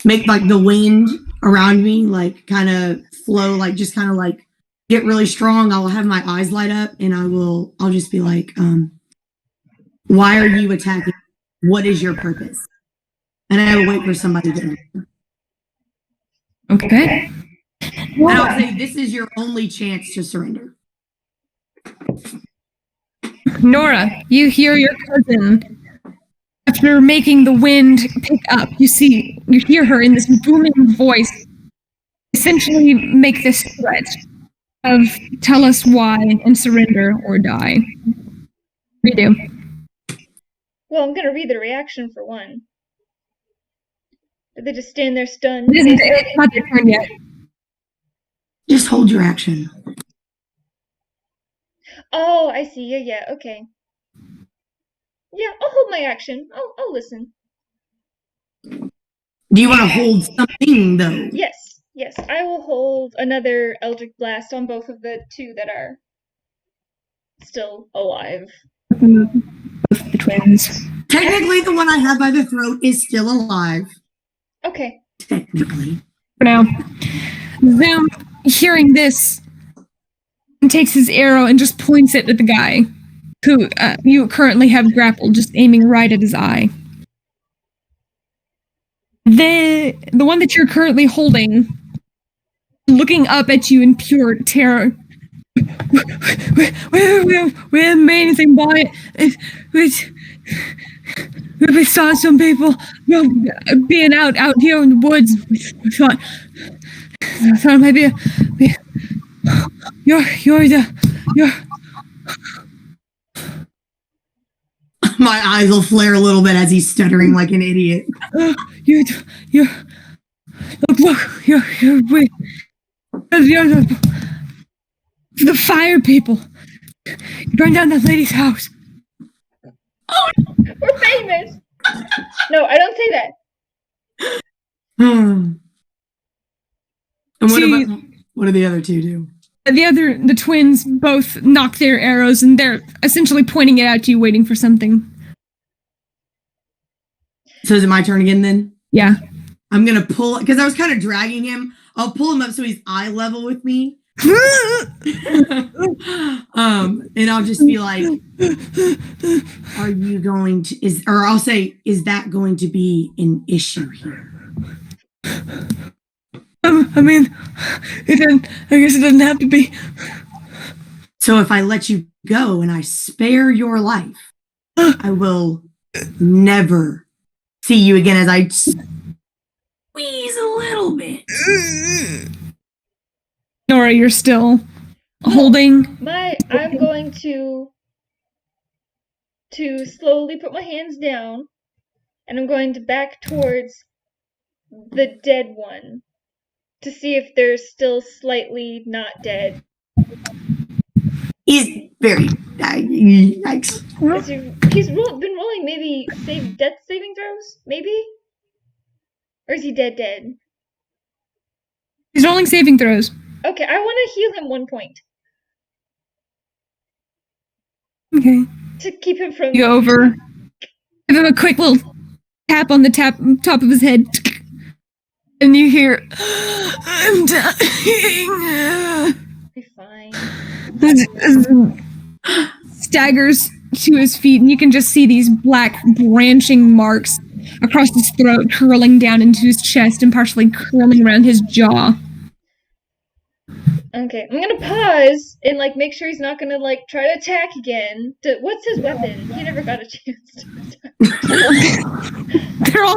make like the wind around me like kind of flow, like just kind of like get really strong. I will have my eyes light up and I'll just be like, why are you attacking? What is your purpose? And I will wait for somebody to answer. Okay. And I'll say, this is your only chance to surrender. Nora, you hear your cousin. After making the wind pick up, you hear her in this booming voice essentially make this threat of tell us why and surrender or die. What do you do? Well, I'm gonna read the reaction for one. Did they just stand there stunned? It's not their turn yet. Just hold your action. Oh, I see. Yeah, okay. Yeah, I'll hold my action. I'll listen. Do you want to hold something, though? Yes, I will hold another Eldritch Blast on both of the two that are still alive. Both the twins. Technically, the one I have by the throat is still alive. Okay. Technically. For now. Zoom, hearing this, takes his arrow and just points it at the guy who you currently have grappled, just aiming right at his eye. The one that you're currently holding, looking up at you in pure terror. We haven't made anything by it. We saw some people being out here in the woods. We thought maybe you're. My eyes will flare a little bit as he's stuttering like an idiot. You're the fire people. You burned down that lady's house. Oh, we're famous. No, I don't say that. And what do the other two do? The twins both knock their arrows, and they're essentially pointing it at you, waiting for something. So is it my turn again then? Yeah. I'm gonna pull, because I was kind of dragging him. I'll pull him up so he's eye level with me. And I'll just be like, are you going to, I'll say, is that going to be an issue here? I mean, I guess it doesn't have to be. So if I let you go and I spare your life, I will never see you again as I squeeze a little bit. Nora, you're still holding. I'm going to slowly put my hands down, and I'm going to back towards the dead one to see if they're still slightly not dead. He's very yikes. He's been rolling maybe death saving throws, maybe? Or is he dead? He's rolling saving throws. Okay, I want to heal him 1 point. Okay. To keep him from... You go over, give him a quick little tap on the top of his head, and you hear, I'm dying. Be fine. Staggers to his feet, and you can just see these black branching marks across his throat, curling down into his chest and partially curling around his jaw. Okay, I'm gonna pause and make sure he's not gonna try to attack again. What's his weapon? He never got a chance to attack.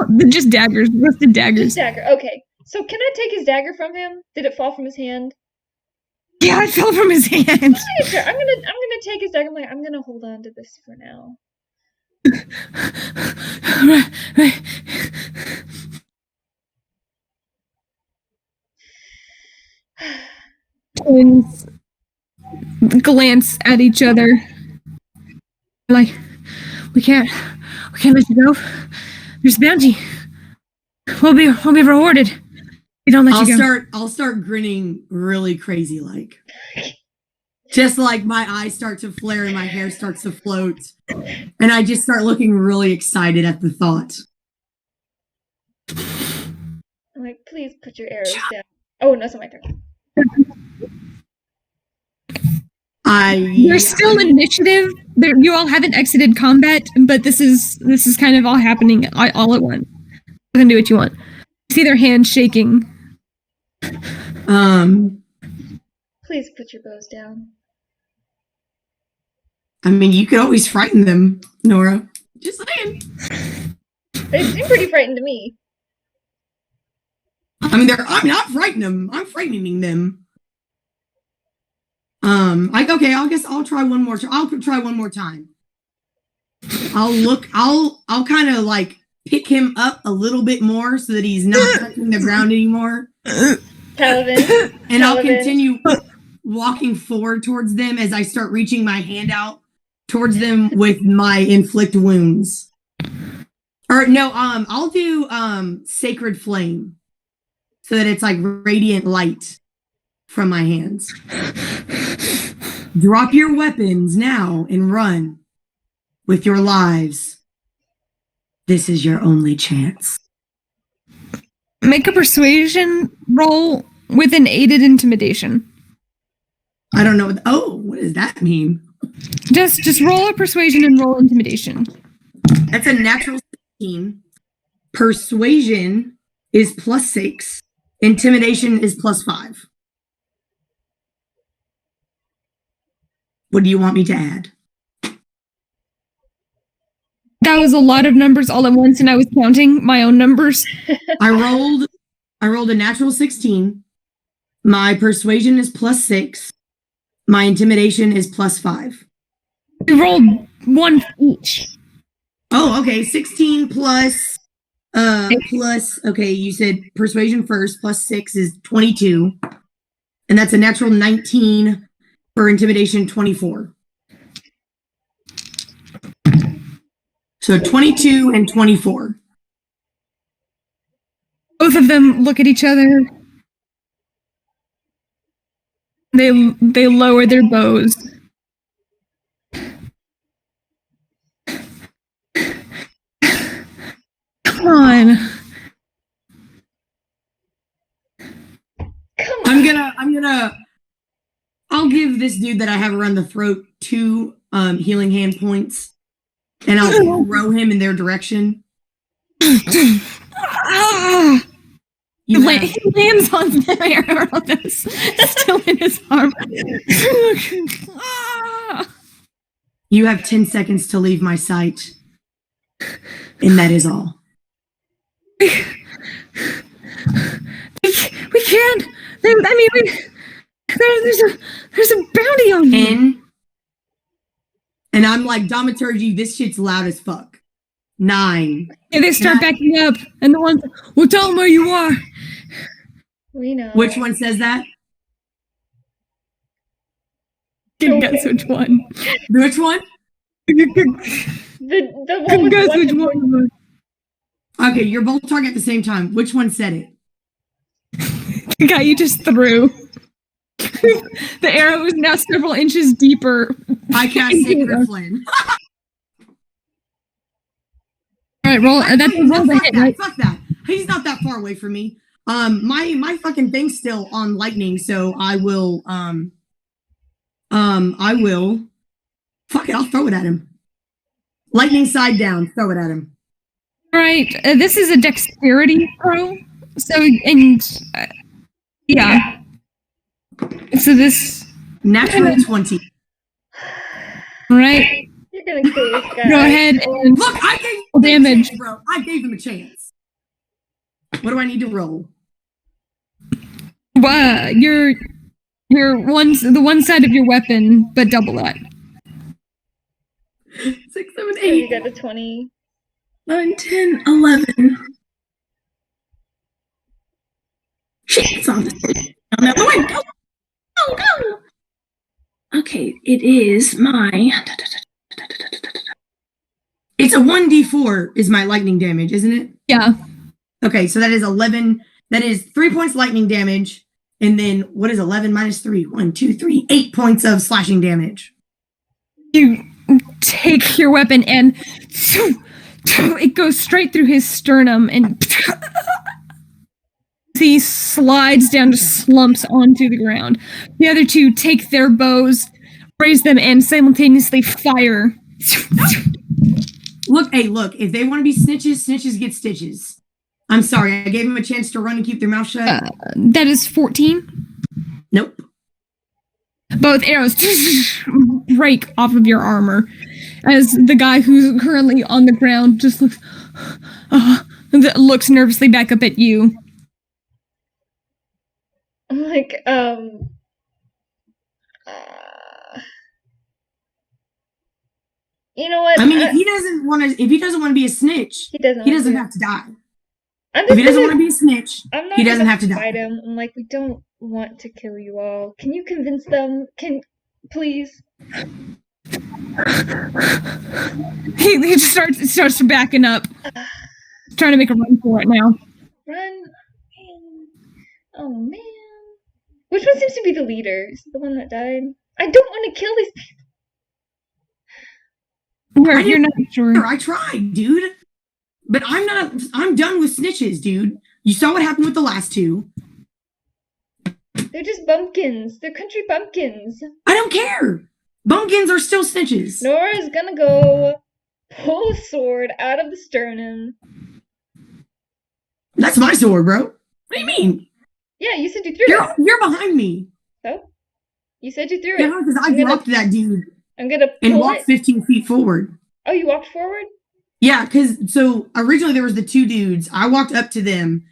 They're just daggers, rusted daggers. Just dagger. Okay, so can I take his dagger from him? Did it fall from his hand? Yeah, it fell from his hand. I'm gonna take his dagger. I'm gonna hold on to this for now. Right. Twins glance at each other. Like, we can't let you go. There's a bounty. We'll be rewarded. We don't let you go. I'll start grinning really crazy like. Just like my eyes start to flare and my hair starts to float. And I just start looking really excited at the thought. I'm like, please put your arrows down. Oh, no, it's not my turn. There's still initiative. You all haven't exited combat, but this is kind of all happening all at once. You can do what you want. You see their hands shaking. Please put your bows down. I mean, you could always frighten them, Nora. Just saying. They seem pretty frightened to me. I'm not frightening them. I'm frightening them. Okay, I guess I'll try one more. I'll try one more time. I'll kind of pick him up a little bit more so that he's not touching the ground anymore. Talavin. And I'll continue walking forward towards them as I start reaching my hand out towards them with my inflict wounds. Or no, I'll do sacred flame so that it's radiant light from my hands. Drop your weapons now and run with your lives. This is your only chance. Make a persuasion roll with an aided intimidation. I don't know. What does that mean? Just roll a persuasion and roll intimidation. That's a natural 16. Persuasion is +6. Intimidation is +5. What do you want me to add? That was a lot of numbers all at once, and I was counting my own numbers. I rolled a natural 16. My persuasion is +6. My intimidation is +5. We rolled one each. Oh, okay. 16 plus okay, you said persuasion first, +6 is 22. And that's a natural 19 for intimidation, 24. So 22 and 24. Both of them look at each other. They lower their bows. Come on. I'll give this dude that I have around the throat 2 healing hand points, and I'll throw him in their direction. He lands on the arrow that's still in his arm. You have 10 seconds to leave my sight, and that is all. We can't. I mean, there's a bounty on you. And I'm like, Domaturgy, this shit's loud as fuck. 9. And they start backing up, and the ones, well, tell them where you are. We know. Which one says that? Can guess which one. Which one? The one with Guess the which one. Okay, you're both talking at the same time. Which one said it? The guy you just threw. The arrow is now several inches deeper. I cast Sacred Flynn. Alright, roll. That's a roll to hit, right? Fuck that. He's not that far away from me. My fucking thing's still on lightning, so I will fuck it, I'll throw it at him. Lightning side down, throw it at him. Alright, this is a dexterity throw. So, yeah. So this... Natural 20. Alright. You're gonna kill this guy. Go ahead and... Look, I gave him damage. a chance, bro. I gave him a chance. What do I need to roll? Your the one side of your weapon, but double that. 6, 7, So you 8, got a 20. 9, 10, 11. Shit, it's on the stage. Oh, no, go! Oh, go! Okay, it is my... It's a 1d4 is my lightning damage, isn't it? Yeah. Okay, so that is 11. That is 3 points lightning damage. And then what is 11 minus 3? 1, 2, 3, 8 points of slashing damage. You take your weapon and it goes straight through his sternum and he slides down to slumps onto the ground. The other two take their bows, raise them, and simultaneously fire. Look, if they want to be snitches, snitches get stitches. I'm sorry, I gave them a chance to run and keep their mouth shut. That is 14. Nope. Both arrows break off of your armor as the guy who's currently on the ground just looks nervously back up at you. I'm like, you know what? I mean, if he doesn't want to be a snitch, he doesn't have to die. If he doesn't want to be a snitch, he doesn't have to die. Fight him. I'm like, we don't want to kill you all. Can you convince them? Please? He just starts backing up, trying to make a run for it now. Run! Oh man! Which one seems to be the leader? Is it the one that died? I don't want to kill these people. You're not sure. I tried, dude. But I'm done with snitches, dude. You saw what happened with the last two. They're just bumpkins. They're country bumpkins. I don't care. Bumpkins are still snitches. Nora's gonna go pull a sword out of the sternum. That's my sword, bro. What do you mean? Yeah, you said you threw it. You're behind me. So? You said you threw it. Yeah, because I dropped that dude I'm gonna and pull walked it. 15 feet forward. Oh, you walked forward? Yeah, because so originally there was the two dudes. I walked up to them.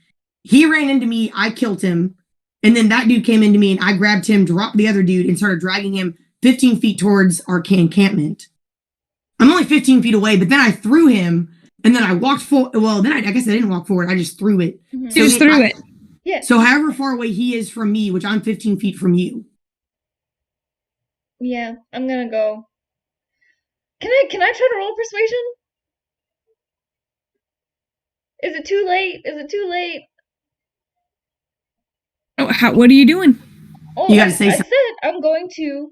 He ran into me. I killed him. And then that dude came into me and I grabbed him, dropped the other dude, and started dragging him 15 feet towards our encampment. I'm only 15 feet away, but then I threw him and then I walked forward. Well, then I guess I didn't walk forward. I just threw it. Mm-hmm. You just threw it. Yeah. So however far away he is from me, which I'm 15 feet from you. Yeah, I'm gonna go. Can I try to roll persuasion? Is it too late? Is it too late? Oh, what are you doing? Oh, You gotta say I something. said I'm going to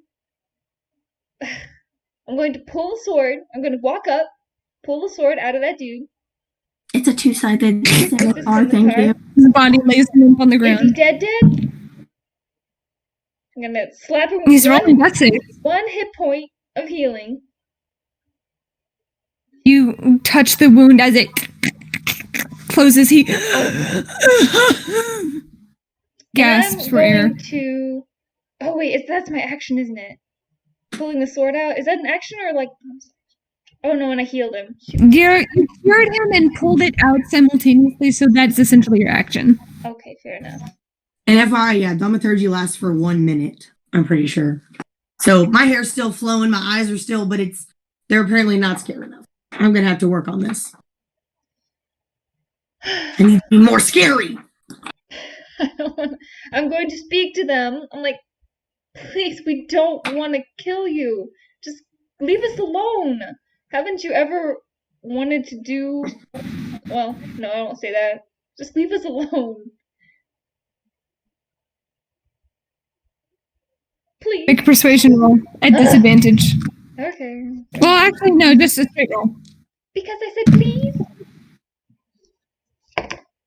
pull the sword. I'm gonna walk up, pull the sword out of that dude. It's a two-sided scimitar, the thank card. you. His body lays limp on the Is he ground. dead? I'm gonna slap him He's with rolling death save. one hit point of healing. You touch the wound as it closes. He gasps for air. Oh wait, that's my action, isn't it? Pulling the sword out. Is that an action or like? Oh no, and I healed him. You cured him and pulled it out simultaneously, so that's essentially your action. Okay, fair enough. And FYI, yeah, thaumaturgy lasts for 1 minute. I'm pretty sure. So my hair's still flowing, my eyes are still, but they're apparently not scary enough. I'm gonna have to work on this. I need to be more scary. I'm going to speak to them. I'm like, please, we don't want to kill you. Just leave us alone. Haven't you ever wanted to do? Well, no, I won't say that. Just leave us alone. Please. Make a persuasion roll at disadvantage. Okay. Well, actually, no, just a straight roll. Because I said please.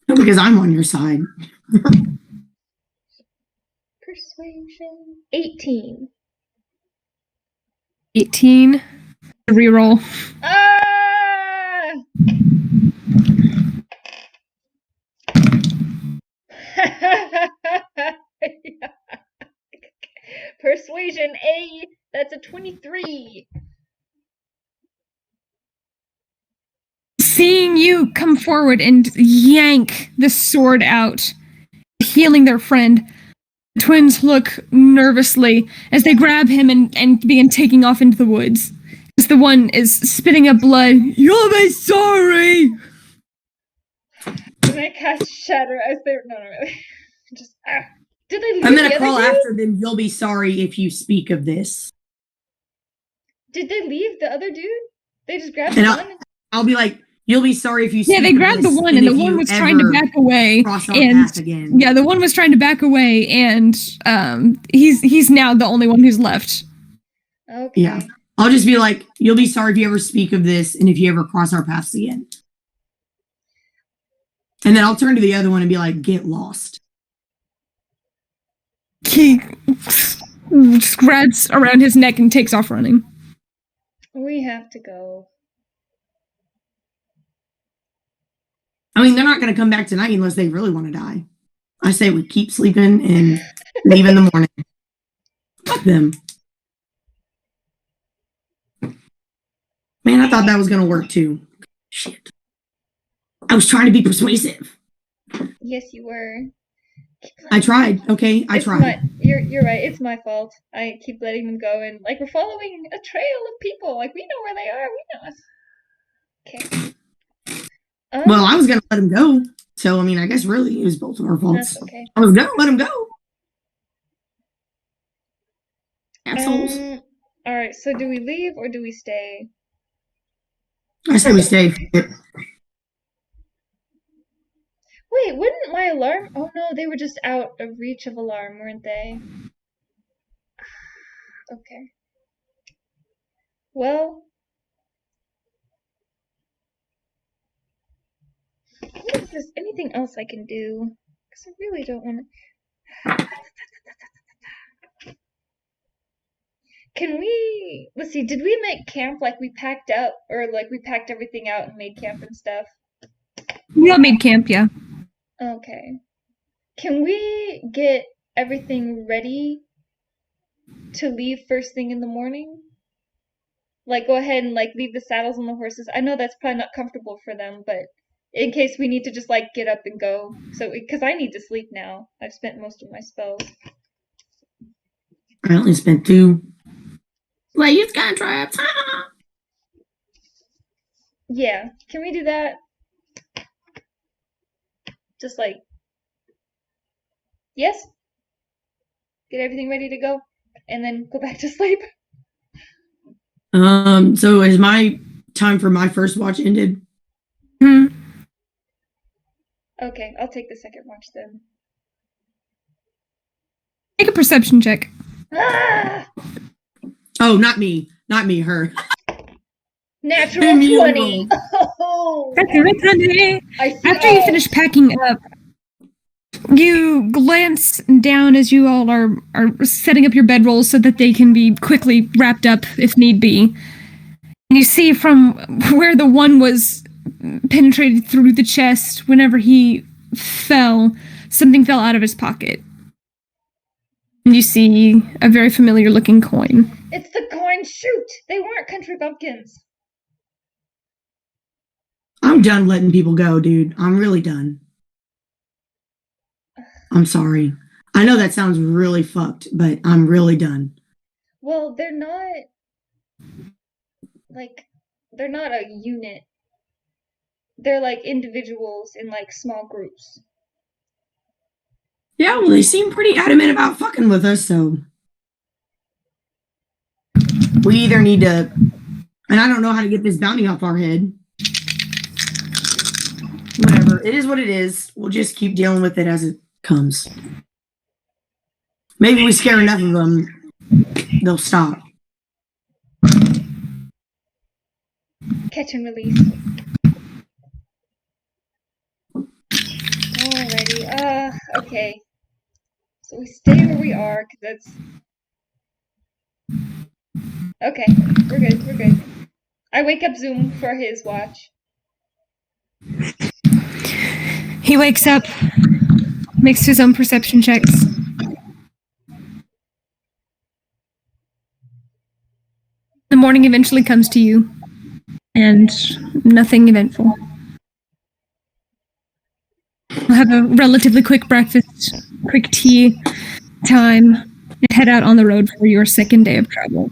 Because I'm on your side. Persuasion. 18. 18. Reroll. Ah! Persuasion A. That's a 23. Seeing you come forward and yank the sword out, healing their friend, the twins look nervously as they grab him and begin taking off into the woods. As the one is spitting up blood. You'll be sorry! Can I cast Shatter as they're... No, really. Just... Did they leave I'm gonna the call other dude? after them. You'll be sorry if you speak of this. Did they leave the other dude? They just grabbed And one? I'll be like, you'll be sorry if you speak Yeah, they of grabbed the this, one, and the if one you was trying to ever back away. cross our And path again. yeah, the one was trying to back away, and he's now the only one who's left. Okay. Yeah. I'll just be like, you'll be sorry if you ever speak of this and if you ever cross our paths again. And then I'll turn to the other one and be like, get lost. He just grabs around his neck and takes off running. We have to go. I mean, they're not going to come back tonight unless they really want to die. I say we keep sleeping and leave in the morning. Fuck them. Man, I thought that was going to work too. Shit. I was trying to be persuasive. Yes, you were. I tried. Okay, I tried. You're right. It's my fault. I keep letting them go, and like we're following a trail of people. Like we know where they are. We know. Okay. Well, I was gonna let him go. So I mean, I guess really it was both of our faults. That's okay. I was gonna let him go. Assholes. All right. So do we leave or do we stay? I say we stay. Wait, wouldn't my alarm? Oh no, they were just out of reach of alarm, weren't they? Okay. Well, I wonder if there's anything else I can do, because I really don't want to. Can we? Let's see. Did we make camp like we packed up, or like we packed everything out and made camp and stuff? We all made camp, yeah. Okay. Can we get everything ready to leave first thing in the morning? Like, go ahead and, like, leave the saddles on the horses. I know that's probably not comfortable for them, but in case we need to just, like, get up and go. So, because I need to sleep now. I've spent most of my spells. I only spent 2. Like, it's gonna try a time. Yeah, can we do that? Just like, yes? Get everything ready to go, and then go back to sleep? So is my time for my first watch ended? Okay, I'll take the second watch then. Make a perception check. Ah! Oh, not me. Not me, her. Natural Me 20! roll. Oh! After you finish packing up, you glance down as you all are setting up your bedrolls so that they can be quickly wrapped up if need be. And you see from where the one was penetrated through the chest, whenever he fell, something fell out of his pocket. And you see a very familiar looking coin. It's the coin! Shoot! They weren't country bumpkins! I'm done letting people go, dude. I'm really done. I'm sorry. I know that sounds really fucked, but I'm really done. Well, they're not a unit. They're like individuals in like small groups. Yeah, well, they seem pretty adamant about fucking with us, so we either need to, and I don't know how to get this bounty off our head. Whatever. It is what it is. We'll just keep dealing with it as it comes. Maybe we scare enough of them, they'll stop. Catch and release. Alrighty. Okay. So we stay where we are, because that's... Okay, we're good, we're good. I wake up Zoom for his watch. He wakes up, makes his own perception checks. The morning eventually comes to you, and nothing eventful. We'll have a relatively quick breakfast, quick tea time, and head out on the road for your second day of travel.